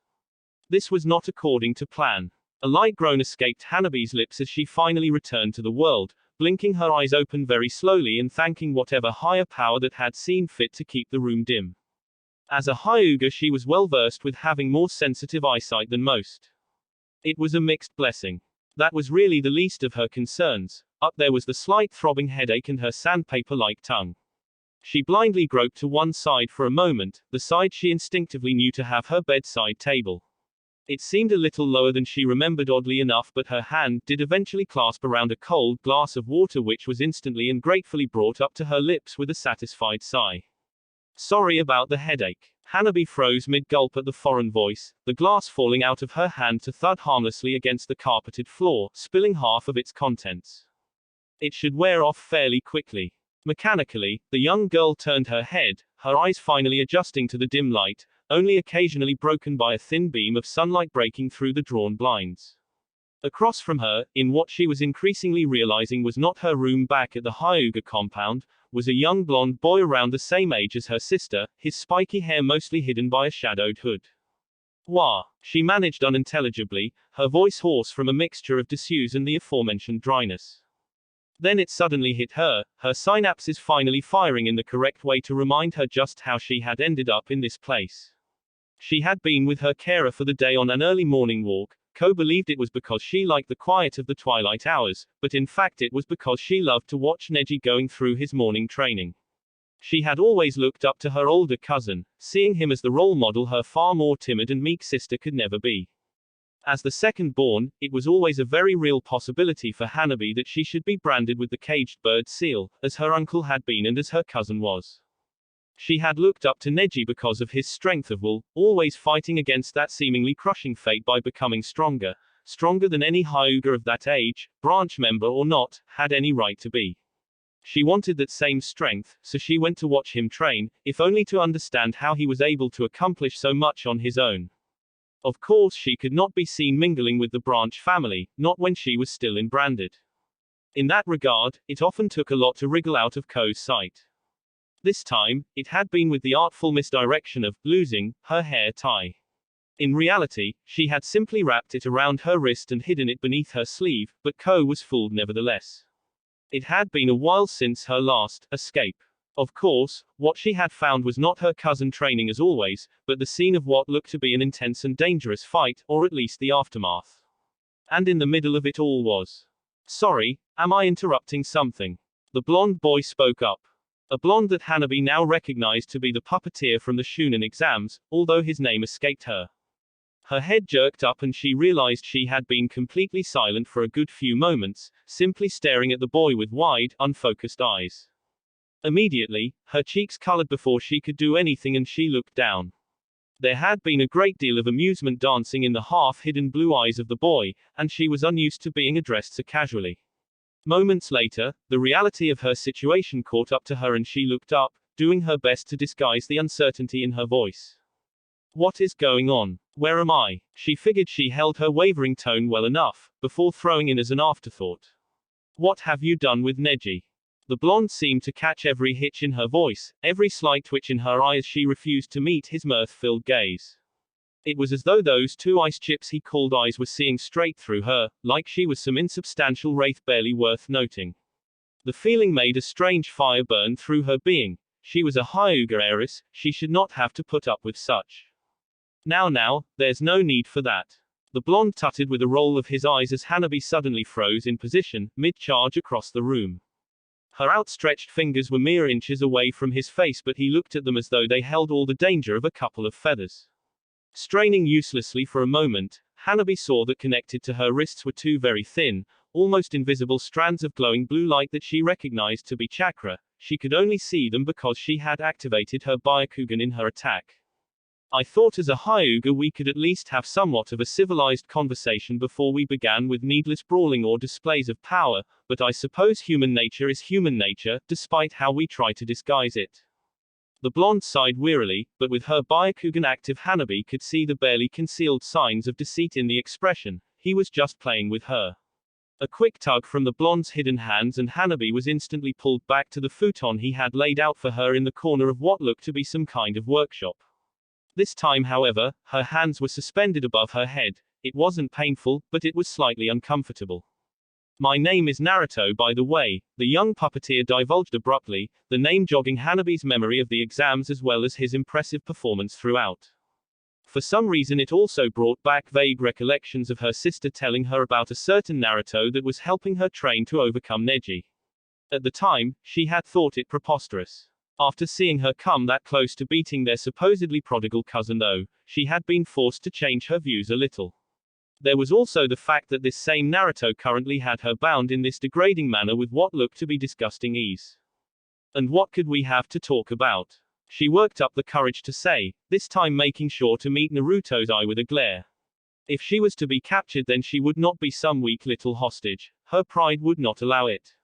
This was not according to plan. A light groan escaped Hanabi's lips as she finally returned to the world, blinking her eyes open very slowly and thanking whatever higher power that had seen fit to keep the room dim. As a Hyuga, she was well versed with having more sensitive eyesight than most. It was a mixed blessing. That was really the least of her concerns. Up there was the slight throbbing headache and her sandpaper-like tongue. She blindly groped to one side for a moment, the side she instinctively knew to have her bedside table. It seemed a little lower than she remembered oddly enough, but her hand did eventually clasp around a cold glass of water which was instantly and gratefully brought up to her lips with a satisfied sigh. Sorry about the headache. Hanabi froze mid-gulp at the foreign voice, the glass falling out of her hand to thud harmlessly against the carpeted floor, spilling half of its contents. It should wear off fairly quickly. Mechanically, the young girl turned her head, her eyes finally adjusting to the dim light, only occasionally broken by a thin beam of sunlight breaking through the drawn blinds. Across from her, in what she was increasingly realizing was not her room back at the Hyuga compound, was a young blonde boy around the same age as her sister, his spiky hair mostly hidden by a shadowed hood. Wah! She managed unintelligibly, her voice hoarse from a mixture of disuse and the aforementioned dryness. Then it suddenly hit her, her synapses finally firing in the correct way to remind her just how she had ended up in this place. She had been with her carer for the day on an early morning walk. Ko believed it was because she liked the quiet of the twilight hours, but in fact it was because she loved to watch Neji going through his morning training. She had always looked up to her older cousin, seeing him as the role model her far more timid and meek sister could never be. As the second-born, it was always a very real possibility for Hanabi that she should be branded with the caged bird seal, as her uncle had been and as her cousin was. She had looked up to Neji because of his strength of will, always fighting against that seemingly crushing fate by becoming stronger, stronger than any Hyuga of that age, branch member or not, had any right to be. She wanted that same strength, so she went to watch him train, if only to understand how he was able to accomplish so much on his own. Of course she could not be seen mingling with the branch family, not when she was still in branded. In that regard, it often took a lot to wriggle out of Ko's sight. This time, it had been with the artful misdirection of losing her hair tie. In reality, she had simply wrapped it around her wrist and hidden it beneath her sleeve, but Ko was fooled nevertheless. It had been a while since her last escape. Of course, what she had found was not her cousin training as always, but the scene of what looked to be an intense and dangerous fight, or at least the aftermath. And in the middle of it all was. Sorry, am I interrupting something? The blonde boy spoke up. A blonde that Hanabi now recognized to be the puppeteer from the Shunin exams, although his name escaped her. Her head jerked up and she realized she had been completely silent for a good few moments, simply staring at the boy with wide, unfocused eyes. Immediately, her cheeks colored before she could do anything and she looked down. There had been a great deal of amusement dancing in the half-hidden blue eyes of the boy, and she was unused to being addressed so casually. Moments later, the reality of her situation caught up to her and she looked up, doing her best to disguise the uncertainty in her voice. What is going on? Where am I? She figured she held her wavering tone well enough, before throwing in as an afterthought. What have you done with Neji? The blonde seemed to catch every hitch in her voice, every slight twitch in her eye as she refused to meet his mirth-filled gaze. It was as though those two ice chips he called eyes were seeing straight through her, like she was some insubstantial wraith barely worth noting. The feeling made a strange fire burn through her being. She was a Hyuga heiress, she should not have to put up with such. Now, there's no need for that. The blonde tutted with a roll of his eyes as Hanabi suddenly froze in position, mid-charge across the room. Her outstretched fingers were mere inches away from his face, but he looked at them as though they held all the danger of a couple of feathers. Straining uselessly for a moment, Hanabi saw that connected to her wrists were two very thin, almost invisible strands of glowing blue light that she recognized to be chakra. She could only see them because she had activated her Byakugan in her attack. I thought as a Hyuga we could at least have somewhat of a civilized conversation before we began with needless brawling or displays of power, but I suppose human nature is human nature, despite how we try to disguise it. The blonde sighed wearily, but with her Byakugan active Hanabi could see the barely concealed signs of deceit in the expression. He was just playing with her. A quick tug from the blonde's hidden hands and Hanabi was instantly pulled back to the futon he had laid out for her in the corner of what looked to be some kind of workshop. This time, however, her hands were suspended above her head. It wasn't painful, but it was slightly uncomfortable. My name is Naruto, by the way, the young puppeteer divulged abruptly, the name jogging Hanabi's memory of the exams as well as his impressive performance throughout. For some reason it also brought back vague recollections of her sister telling her about a certain Naruto that was helping her train to overcome Neji. At the time, she had thought it preposterous. After seeing her come that close to beating their supposedly prodigal cousin though, she had been forced to change her views a little. There was also the fact that this same Naruto currently had her bound in this degrading manner with what looked to be disgusting ease. And what could we have to talk about? She worked up the courage to say, this time making sure to meet Naruto's eye with a glare. If she was to be captured then she would not be some weak little hostage. Her pride would not allow it.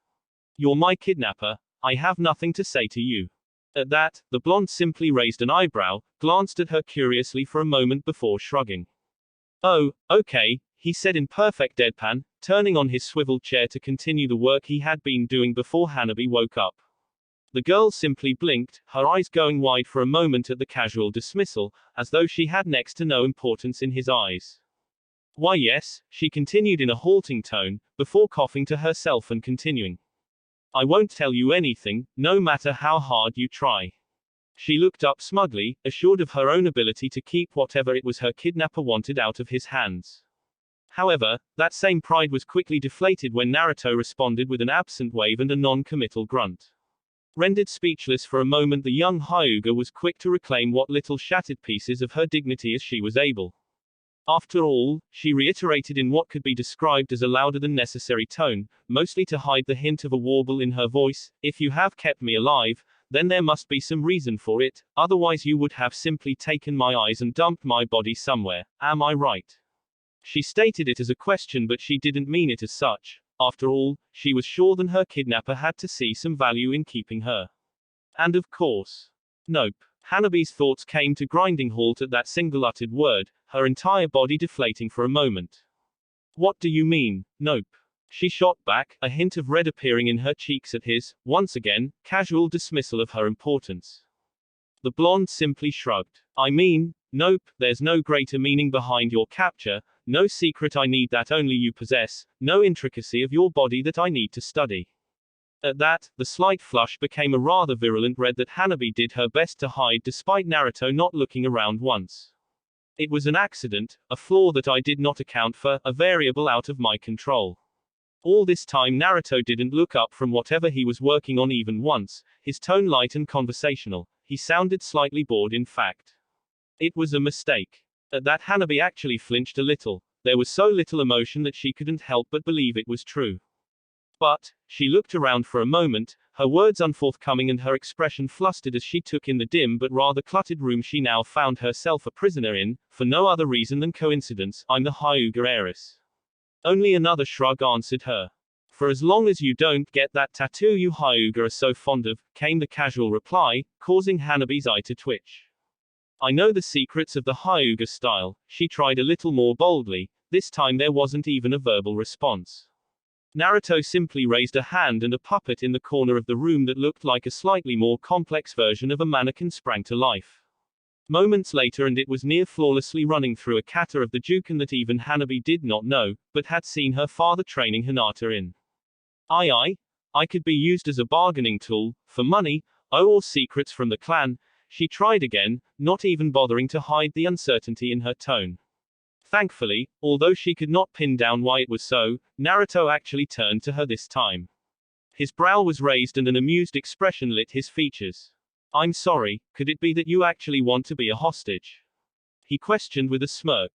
You're my kidnapper. I have nothing to say to you. At that, the blonde simply raised an eyebrow, glanced at her curiously for a moment before shrugging. Oh, okay, he said in perfect deadpan, turning on his swiveled chair to continue the work he had been doing before Hanabi woke up. The girl simply blinked, her eyes going wide for a moment at the casual dismissal, as though she had next to no importance in his eyes. Why yes, she continued in a halting tone, before coughing to herself and continuing. I won't tell you anything, no matter how hard you try. She looked up smugly, assured of her own ability to keep whatever it was her kidnapper wanted out of his hands. However, that same pride was quickly deflated when Naruto responded with an absent wave and a non-committal grunt. Rendered speechless for a moment, the young Hyuga was quick to reclaim what little shattered pieces of her dignity as she was able. After all, she reiterated in what could be described as a louder than necessary tone, mostly to hide the hint of a warble in her voice, if you have kept me alive, then there must be some reason for it, otherwise you would have simply taken my eyes and dumped my body somewhere, am I right? She stated it as a question but she didn't mean it as such. After all, she was sure that her kidnapper had to see some value in keeping her. And of course. Nope. Hanabi's thoughts came to grinding halt at that single uttered word, her entire body deflating for a moment. What do you mean, nope? She shot back, a hint of red appearing in her cheeks at his, once again, casual dismissal of her importance. The blonde simply shrugged. I mean, nope, there's no greater meaning behind your capture, no secret I need that only you possess, no intricacy of your body that I need to study. At that, the slight flush became a rather virulent red that Hanabi did her best to hide despite Naruto not looking around once. It was an accident, a flaw that I did not account for, a variable out of my control. All this time Naruto didn't look up from whatever he was working on even once, his tone light and conversational. He sounded slightly bored in fact. It was a mistake. At that Hanabi actually flinched a little. There was so little emotion that she couldn't help but believe it was true. But, she looked around for a moment, her words unforthcoming and her expression flustered as she took in the dim but rather cluttered room she now found herself a prisoner in, for no other reason than coincidence. I'm the Hyuga heiress. Only another shrug answered her. For as long as you don't get that tattoo you Hyuga are so fond of, came the casual reply, causing Hanabi's eye to twitch. I know the secrets of the Hyuga style. She tried a little more boldly. This time there wasn't even a verbal response. Naruto simply raised a hand and a puppet in the corner of the room that looked like a slightly more complex version of a mannequin sprang to life. Moments later and it was near flawlessly running through a kata of the Juken that even Hanabi did not know, but had seen her father training Hinata in. I could be used as a bargaining tool, for money, or secrets from the clan. She tried again, not even bothering to hide the uncertainty in her tone. Thankfully, although she could not pin down why it was so, Naruto actually turned to her this time. His brow was raised and an amused expression lit his features. I'm sorry, could it be that you actually want to be a hostage? He questioned with a smirk.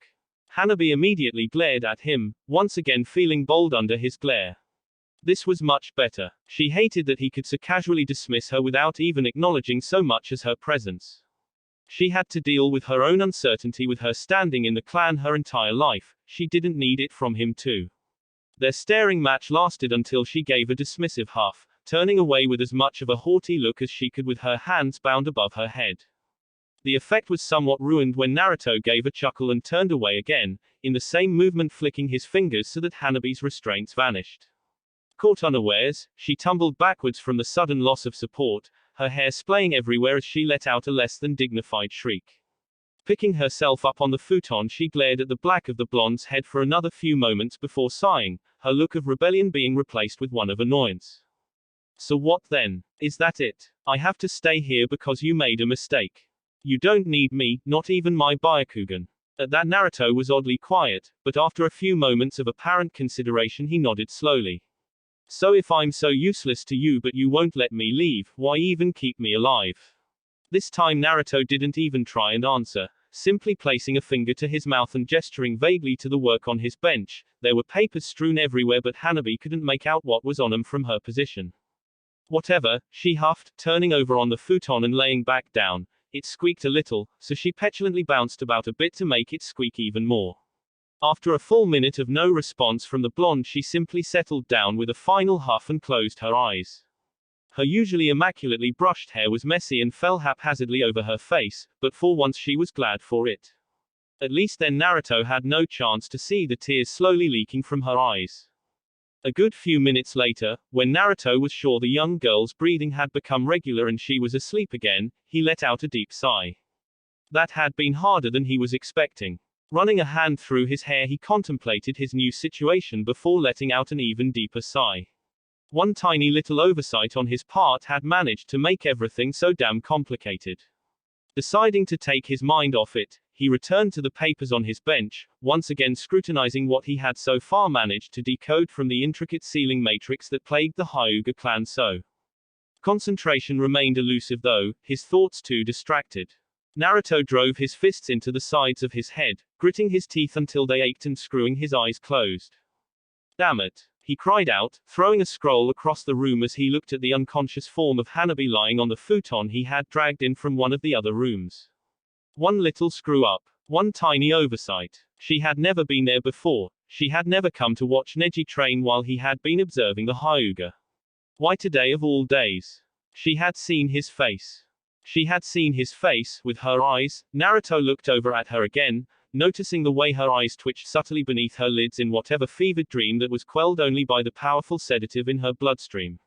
Hanabi immediately glared at him, once again feeling bold under his glare. This was much better. She hated that he could so casually dismiss her without even acknowledging so much as her presence. She had to deal with her own uncertainty with her standing in the clan her entire life. She didn't need it from him too. Their staring match lasted until she gave a dismissive huff, turning away with as much of a haughty look as she could with her hands bound above her head. The effect was somewhat ruined when Naruto gave a chuckle and turned away again, in the same movement flicking his fingers so that Hanabi's restraints vanished. Caught unawares, she tumbled backwards from the sudden loss of support, her hair splaying everywhere as she let out a less than dignified shriek. Picking herself up on the futon she glared at the black of the blonde's head for another few moments before sighing, her look of rebellion being replaced with one of annoyance. So what then? Is that it? I have to stay here because you made a mistake. You don't need me, not even my Byakugan. At that Naruto was oddly quiet, but after a few moments of apparent consideration he nodded slowly. So if I'm so useless to you but you won't let me leave, why even keep me alive? This time Naruto didn't even try and answer, simply placing a finger to his mouth and gesturing vaguely to the work on his bench. There were papers strewn everywhere but Hanabi couldn't make out what was on them from her position. Whatever, she huffed, turning over on the futon and laying back down. It squeaked a little, so she petulantly bounced about a bit to make it squeak even more. After a full minute of no response from the blonde she simply settled down with a final huff and closed her eyes. Her usually immaculately brushed hair was messy and fell haphazardly over her face, but for once she was glad for it. At least then Naruto had no chance to see the tears slowly leaking from her eyes. A good few minutes later, when Naruto was sure the young girl's breathing had become regular and she was asleep again, he let out a deep sigh. That had been harder than he was expecting. Running a hand through his hair he contemplated his new situation before letting out an even deeper sigh. One tiny little oversight on his part had managed to make everything so damn complicated. Deciding to take his mind off it, he returned to the papers on his bench, once again scrutinizing what he had so far managed to decode from the intricate sealing matrix that plagued the Hyuga clan so. Concentration remained elusive though, his thoughts too distracted. Naruto drove his fists into the sides of his head, gritting his teeth until they ached and screwing his eyes closed. Damn it! He cried out, throwing a scroll across the room as he looked at the unconscious form of Hanabi lying on the futon he had dragged in from one of the other rooms. One little screw-up. One tiny oversight. She had never been there before. She had never come to watch Neji train while he had been observing the Hyuga. Why today of all days? She had seen his face. She had seen his face, with her eyes. Naruto looked over at her again, noticing the way her eyes twitched subtly beneath her lids in whatever fevered dream that was quelled only by the powerful sedative in her bloodstream.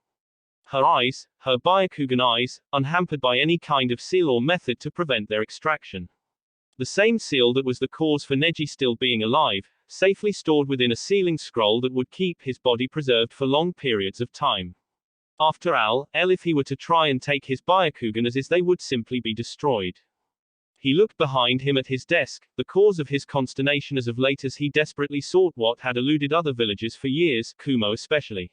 Her eyes, her Byakugan eyes, unhampered by any kind of seal or method to prevent their extraction. The same seal that was the cause for Neji still being alive, safely stored within a sealing scroll that would keep his body preserved for long periods of time. After all, if he were to try and take his Byakugan as is they would simply be destroyed. He looked behind him at his desk, the cause of his consternation as of late as he desperately sought what had eluded other villagers for years, Kumo especially.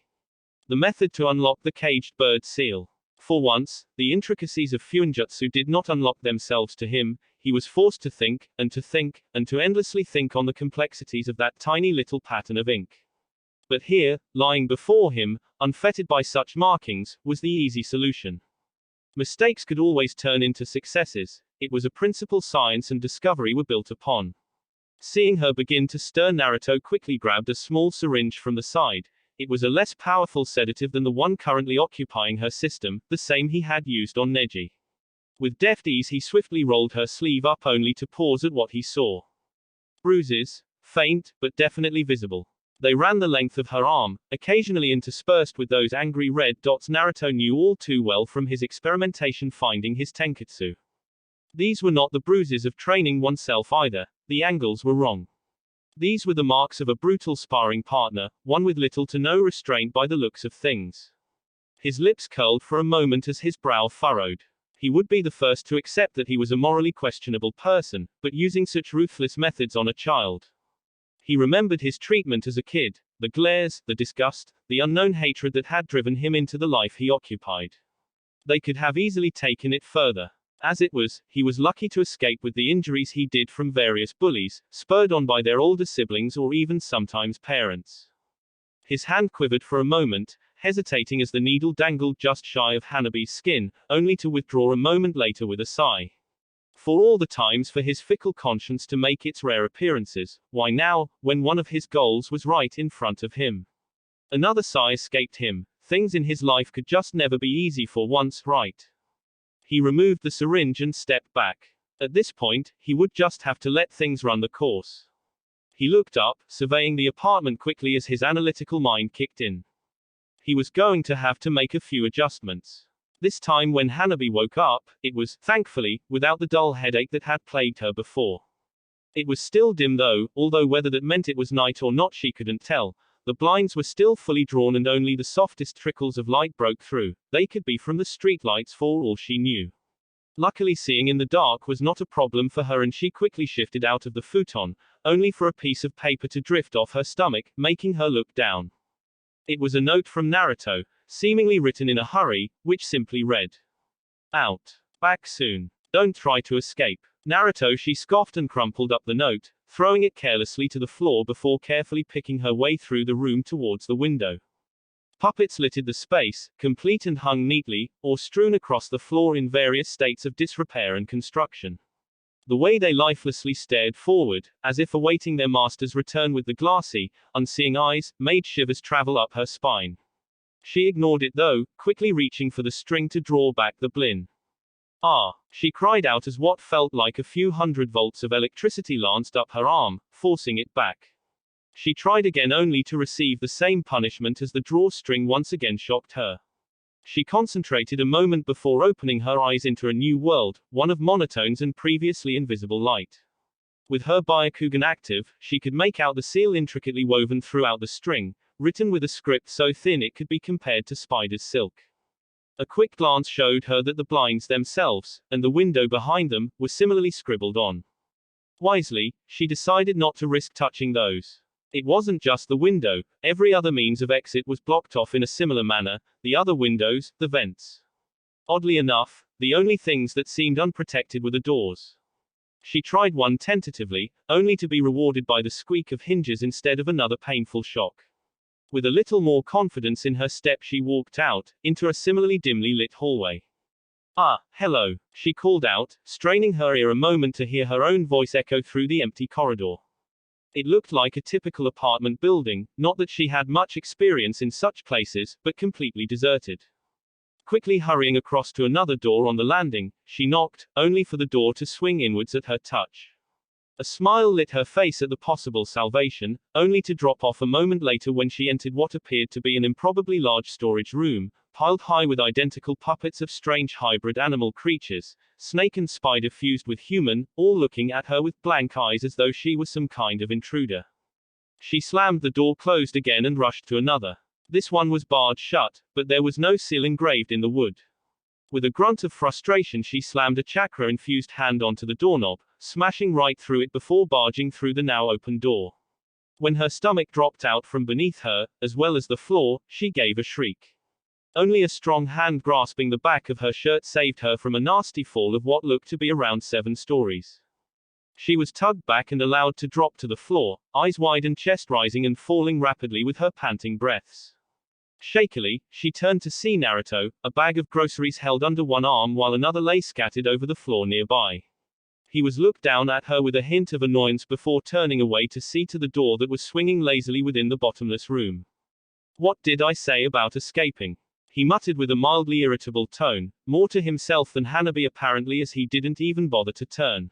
The method to unlock the caged bird seal. For once, the intricacies of Fuinjutsu did not unlock themselves to him. He was forced to think, and to think, and to endlessly think on the complexities of that tiny little pattern of ink. But here, lying before him, unfettered by such markings, was the easy solution. Mistakes could always turn into successes. It was a principle science and discovery were built upon. Seeing her begin to stir, Naruto quickly grabbed a small syringe from the side. It was a less powerful sedative than the one currently occupying her system, the same he had used on Neji. With deft ease he swiftly rolled her sleeve up only to pause at what he saw. Bruises, faint, but definitely visible. They ran the length of her arm, occasionally interspersed with those angry red dots Naruto knew all too well from his experimentation finding his tenketsu. These were not the bruises of training oneself either, the angles were wrong. These were the marks of a brutal sparring partner, one with little to no restraint by the looks of things. His lips curled for a moment as his brow furrowed. He would be the first to accept that he was a morally questionable person, but using such ruthless methods on a child. He remembered his treatment as a kid, the glares, the disgust, the unknown hatred that had driven him into the life he occupied. They could have easily taken it further. As it was, he was lucky to escape with the injuries he did from various bullies, spurred on by their older siblings or even sometimes parents. His hand quivered for a moment, hesitating as the needle dangled just shy of Hanabi's skin, only to withdraw a moment later with a sigh. For all the times for his fickle conscience to make its rare appearances, why now, when one of his goals was right in front of him? Another sigh escaped him. Things in his life could just never be easy for once, right? He removed the syringe and stepped back. At this point, he would just have to let things run the course. He looked up, surveying the apartment quickly as his analytical mind kicked in. He was going to have to make a few adjustments. This time when Hanabi woke up, it was, thankfully, without the dull headache that had plagued her before. It was still dim though, although whether that meant it was night or not she couldn't tell. The blinds were still fully drawn and only the softest trickles of light broke through. They could be from the streetlights for all she knew. Luckily seeing in the dark was not a problem for her and she quickly shifted out of the futon, only for a piece of paper to drift off her stomach, making her look down. It was a note from Naruto, seemingly written in a hurry, which simply read, "Out. Back soon. Don't try to escape." Naruto, she scoffed and crumpled up the note, throwing it carelessly to the floor before carefully picking her way through the room towards the window. Puppets littered the space, complete and hung neatly, or strewn across the floor in various states of disrepair and construction. The way they lifelessly stared forward, as if awaiting their master's return with the glassy, unseeing eyes, made shivers travel up her spine. She ignored it though, quickly reaching for the string to draw back the blin. "Ah!" she cried out as what felt like a few hundred volts of electricity lanced up her arm, forcing it back. She tried again only to receive the same punishment as the drawstring once again shocked her. She concentrated a moment before opening her eyes into a new world, one of monotones and previously invisible light. With her Byakugan active, she could make out the seal intricately woven throughout the string, written with a script so thin it could be compared to spider's silk. A quick glance showed her that the blinds themselves, and the window behind them, were similarly scribbled on. Wisely, she decided not to risk touching those. It wasn't just the window, every other means of exit was blocked off in a similar manner, the other windows, the vents. Oddly enough, the only things that seemed unprotected were the doors. She tried one tentatively, only to be rewarded by the squeak of hinges instead of another painful shock. With a little more confidence in her step she walked out, into a similarly dimly lit hallway. "Ah, hello," she called out, straining her ear a moment to hear her own voice echo through the empty corridor. It looked like a typical apartment building, not that she had much experience in such places, but completely deserted. Quickly hurrying across to another door on the landing, she knocked, only for the door to swing inwards at her touch. A smile lit her face at the possible salvation, only to drop off a moment later when she entered what appeared to be an improbably large storage room, piled high with identical puppets of strange hybrid animal creatures, snake and spider fused with human, all looking at her with blank eyes as though she was some kind of intruder. She slammed the door closed again and rushed to another. This one was barred shut, but there was no seal engraved in the wood. With a grunt of frustration, she slammed a chakra-infused hand onto the doorknob, smashing right through it before barging through the now open door. When her stomach dropped out from beneath her, as well as the floor, she gave a shriek. Only a strong hand grasping the back of her shirt saved her from a nasty fall of what looked to be around 7 stories. She was tugged back and allowed to drop to the floor, eyes wide and chest rising and falling rapidly with her panting breaths. Shakily, she turned to see Naruto, a bag of groceries held under one arm while another lay scattered over the floor nearby. He was looked down at her with a hint of annoyance before turning away to see to the door that was swinging lazily within the bottomless room. What did I say about escaping? He muttered with a mildly irritable tone, more to himself than Hanabi apparently, as he didn't even bother to turn.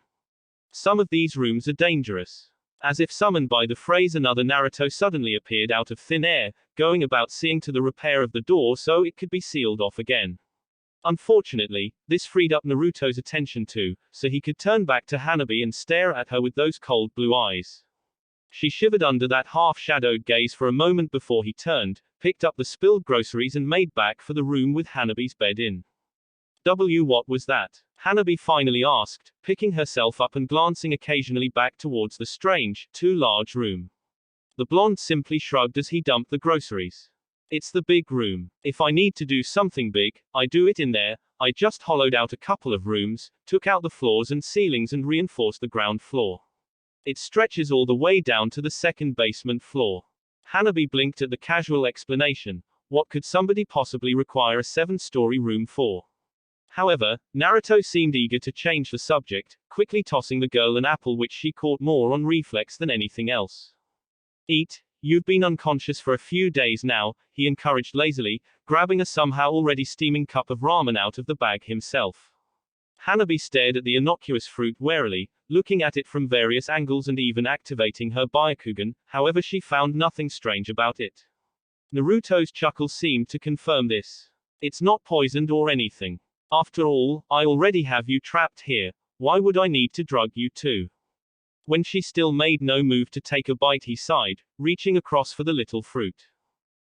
Some of these rooms are dangerous. As if summoned by the phrase, another Naruto suddenly appeared out of thin air, going about seeing to the repair of the door so it could be sealed off again. Unfortunately, this freed up Naruto's attention too, so he could turn back to Hanabi and stare at her with those cold blue eyes. She shivered under that half-shadowed gaze for a moment before he turned, picked up the spilled groceries and made back for the room with Hanabi's bed in. What was that? Hanabi finally asked, picking herself up and glancing occasionally back towards the strange, too large room. The blonde simply shrugged as he dumped the groceries. It's the big room. If I need to do something big, I do it in there. I just hollowed out a couple of rooms, took out the floors and ceilings and reinforced the ground floor. It stretches all the way down to the second basement floor. Hanabi blinked at the casual explanation. What could somebody possibly require a 7-story room for? However, Naruto seemed eager to change the subject, quickly tossing the girl an apple which she caught more on reflex than anything else. Eat. You've been unconscious for a few days now, he encouraged lazily, grabbing a somehow already steaming cup of ramen out of the bag himself. Hanabi stared at the innocuous fruit warily, looking at it from various angles and even activating her Byakugan, however she found nothing strange about it. Naruto's chuckle seemed to confirm this. It's not poisoned or anything. After all, I already have you trapped here, why would I need to drug you too? When she still made no move to take a bite, he sighed, reaching across for the little fruit.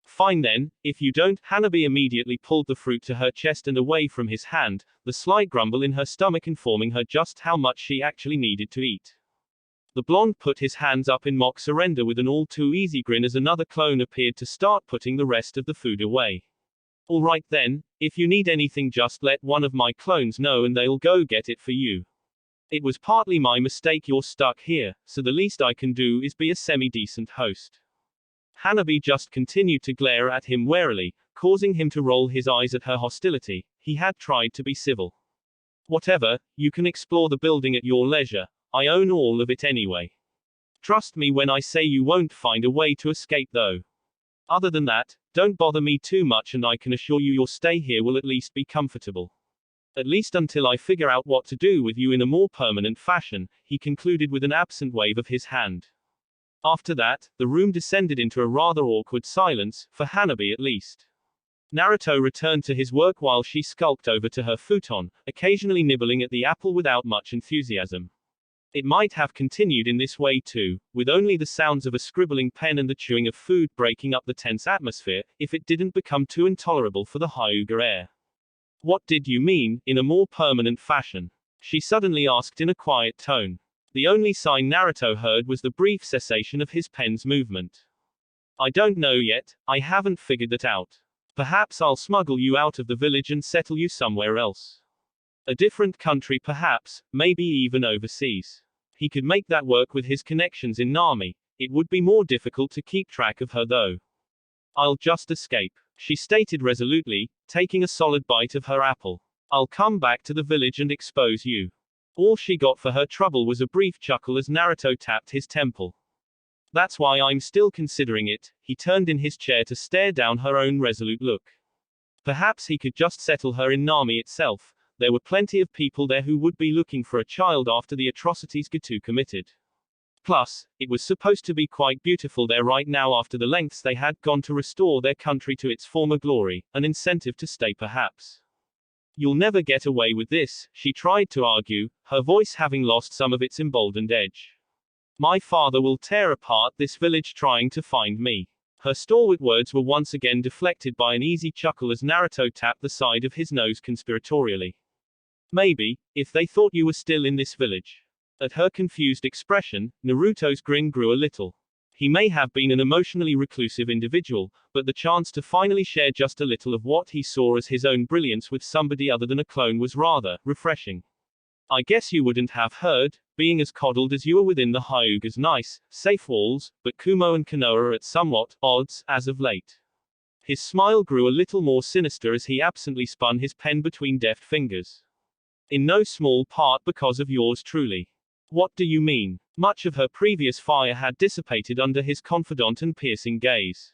Fine then, if you don't. Hanabi immediately pulled the fruit to her chest and away from his hand, the slight grumble in her stomach informing her just how much she actually needed to eat. The blonde put his hands up in mock surrender with an all-too-easy grin as another clone appeared to start putting the rest of the food away. All right then, if you need anything just let one of my clones know and they'll go get it for you. It was partly my mistake you're stuck here, so the least I can do is be a semi-decent host. Hanabi just continued to glare at him warily, causing him to roll his eyes at her hostility. He had tried to be civil. Whatever, you can explore the building at your leisure, I own all of it anyway. Trust me when I say you won't find a way to escape though. Other than that, don't bother me too much and I can assure you your stay here will at least be comfortable. At least until I figure out what to do with you in a more permanent fashion, he concluded with an absent wave of his hand. After that, the room descended into a rather awkward silence, for Hanabi at least. Naruto returned to his work while she skulked over to her futon, occasionally nibbling at the apple without much enthusiasm. It might have continued in this way too, with only the sounds of a scribbling pen and the chewing of food breaking up the tense atmosphere, if it didn't become too intolerable for the Hyuga air. What did you mean, in a more permanent fashion? She suddenly asked in a quiet tone. The only sign Naruto heard was the brief cessation of his pen's movement. I don't know yet, I haven't figured that out. Perhaps I'll smuggle you out of the village and settle you somewhere else. A different country perhaps, maybe even overseas. He could make that work with his connections in Nami. It would be more difficult to keep track of her though. I'll just escape, she stated resolutely, taking a solid bite of her apple. I'll come back to the village and expose you. All she got for her trouble was a brief chuckle as Naruto tapped his temple. That's why I'm still considering it. He turned in his chair to stare down her own resolute look. Perhaps he could just settle her in Nami itself. There were plenty of people there who would be looking for a child after the atrocities Gato committed. Plus, it was supposed to be quite beautiful there right now after the lengths they had gone to restore their country to its former glory, an incentive to stay perhaps. You'll never get away with this, she tried to argue, her voice having lost some of its emboldened edge. My father will tear apart this village trying to find me. Her stalwart words were once again deflected by an easy chuckle as Naruto tapped the side of his nose conspiratorially. Maybe, if they thought you were still in this village. At her confused expression, Naruto's grin grew a little. He may have been an emotionally reclusive individual, but the chance to finally share just a little of what he saw as his own brilliance with somebody other than a clone was rather refreshing. I guess you wouldn't have heard, being as coddled as you were within the Hyuga's nice, safe walls, but Kumo and Konoha are at somewhat odds as of late. His smile grew a little more sinister as he absently spun his pen between deft fingers. In no small part because of yours truly. What do you mean? Much of her previous fire had dissipated under his confident and piercing gaze.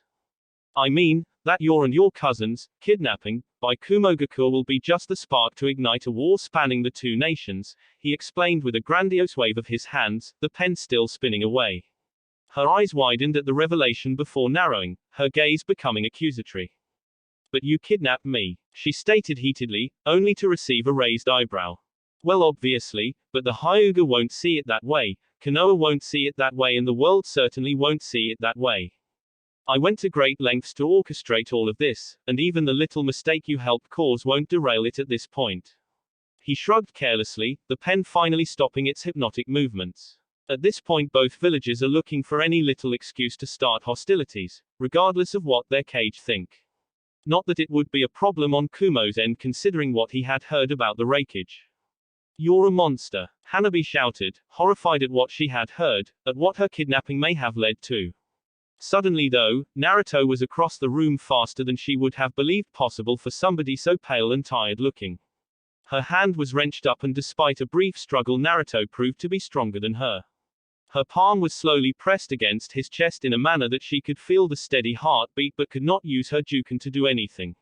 I mean, that your and your cousin's kidnapping by Kumogakure will be just the spark to ignite a war spanning the two nations, he explained with a grandiose wave of his hands, the pen still spinning away. Her eyes widened at the revelation before narrowing, her gaze becoming accusatory. But you kidnapped me, she stated heatedly, only to receive a raised eyebrow. Well, obviously, but the Hyuga won't see it that way, Konoha won't see it that way, and the world certainly won't see it that way. I went to great lengths to orchestrate all of this, and even the little mistake you helped cause won't derail it at this point. He shrugged carelessly, the pen finally stopping its hypnotic movements. At this point, both villages are looking for any little excuse to start hostilities, regardless of what their cage think. Not that it would be a problem on Kumo's end considering what he had heard about the rakeage. You're a monster, Hanabi shouted, horrified at what she had heard, at what her kidnapping may have led to. Suddenly though, Naruto was across the room faster than she would have believed possible for somebody so pale and tired looking. Her hand was wrenched up and despite a brief struggle Naruto proved to be stronger than her. Her palm was slowly pressed against his chest in a manner that she could feel the steady heartbeat but could not use her Juken to do anything.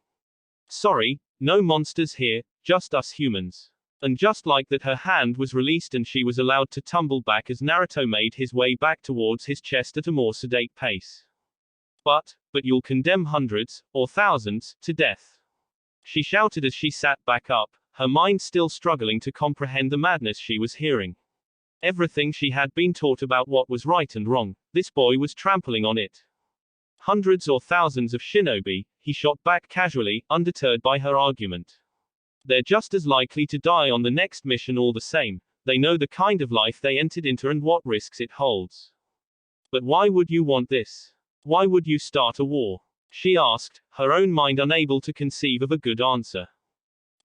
Sorry, no monsters here, just us humans. And just like that her hand was released and she was allowed to tumble back as Naruto made his way back towards his chest at a more sedate pace. But you'll condemn hundreds, or thousands, to death. She shouted as she sat back up, her mind still struggling to comprehend the madness she was hearing. Everything she had been taught about what was right and wrong, this boy was trampling on it. Hundreds or thousands of shinobi, he shot back casually, undeterred by her argument. They're just as likely to die on the next mission all the same. They know the kind of life they entered into and what risks it holds. But why would you want this? Why would you start a war? She asked, her own mind unable to conceive of a good answer.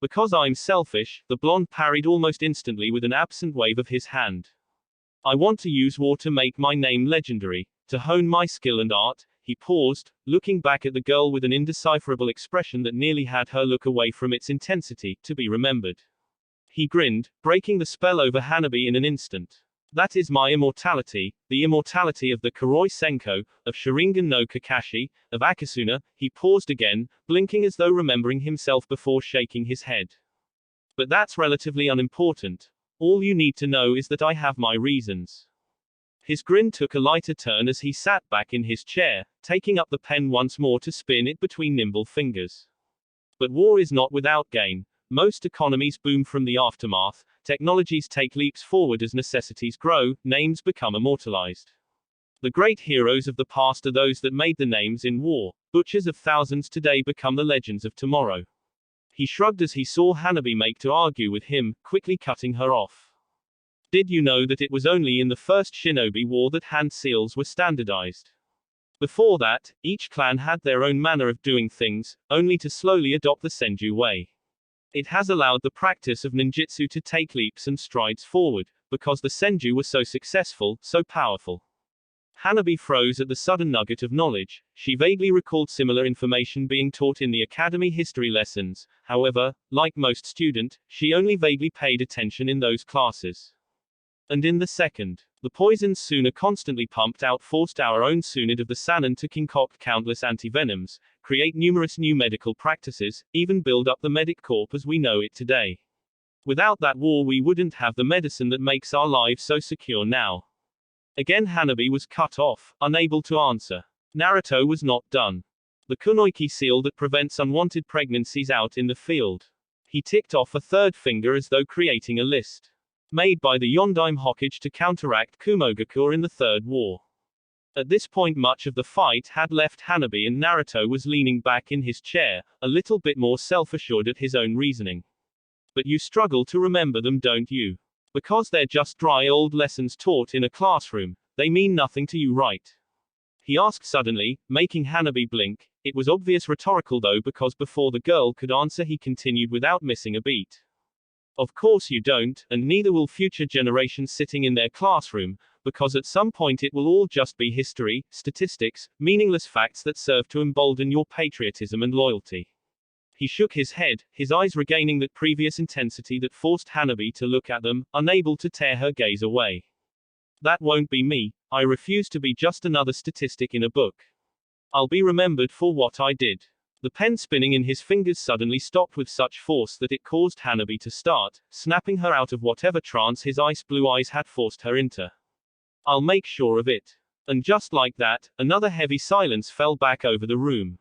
Because I'm selfish, the blonde parried almost instantly with an absent wave of his hand. I want to use war to make my name legendary, to hone my skill and art. He paused, looking back at the girl with an indecipherable expression that nearly had her look away from its intensity, to be remembered. He grinned, breaking the spell over Hanabi in an instant. That is my immortality, the immortality of the Kuroi Senko, of Sharingan no Kakashi, of Akasuna. He paused again, blinking as though remembering himself before shaking his head. But that's relatively unimportant. All you need to know is that I have my reasons. His grin took a lighter turn as he sat back in his chair, taking up the pen once more to spin it between nimble fingers. But war is not without gain. Most economies boom from the aftermath, technologies take leaps forward as necessities grow, names become immortalized. The great heroes of the past are those that made the names in war. Butchers of thousands today become the legends of tomorrow. He shrugged as he saw Hanabi make to argue with him, quickly cutting her off. Did you know that it was only in the first Shinobi War that hand seals were standardized? Before that, each clan had their own manner of doing things, only to slowly adopt the Senju way. It has allowed the practice of ninjutsu to take leaps and strides forward, because the Senju were so successful, so powerful. Hanabi froze at the sudden nugget of knowledge. She vaguely recalled similar information being taught in the academy history lessons. However, like most students, she only vaguely paid attention in those classes. And in the second, the poisons Suna constantly pumped out forced our own Sunid of the Sannin to concoct countless antivenoms, create numerous new medical practices, even build up the medic corps as we know it today. Without that war we wouldn't have the medicine that makes our lives so secure now. Again Hanabi was cut off, unable to answer. Naruto was not done. The kunoiki seal that prevents unwanted pregnancies out in the field. He ticked off a third finger as though creating a list. Made by the Yondaime Hokage to counteract Kumogakure in the Third War. At this point much of the fight had left Hanabi and Naruto was leaning back in his chair, a little bit more self-assured at his own reasoning. But you struggle to remember them, don't you? Because they're just dry old lessons taught in a classroom, they mean nothing to you, right? He asked suddenly, making Hanabi blink. It was obvious rhetorical though, because before the girl could answer he continued without missing a beat. Of course you don't, and neither will future generations sitting in their classroom, because at some point it will all just be history, statistics, meaningless facts that serve to embolden your patriotism and loyalty. He shook his head, his eyes regaining that previous intensity that forced Hanabi to look at them, unable to tear her gaze away. That won't be me. I refuse to be just another statistic in a book. I'll be remembered for what I did. The pen spinning in his fingers suddenly stopped with such force that it caused Hanabi to start, snapping her out of whatever trance his ice blue eyes had forced her into. I'll make sure of it. And just like that, another heavy silence fell back over the room.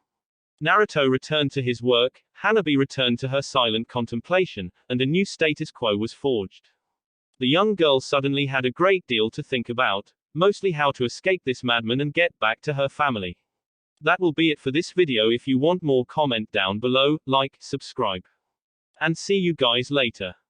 Naruto returned to his work, Hanabi returned to her silent contemplation, and a new status quo was forged. The young girl suddenly had a great deal to think about, mostly how to escape this madman and get back to her family. That will be it for this video. If you want more, comment down below, like, subscribe. And see you guys later.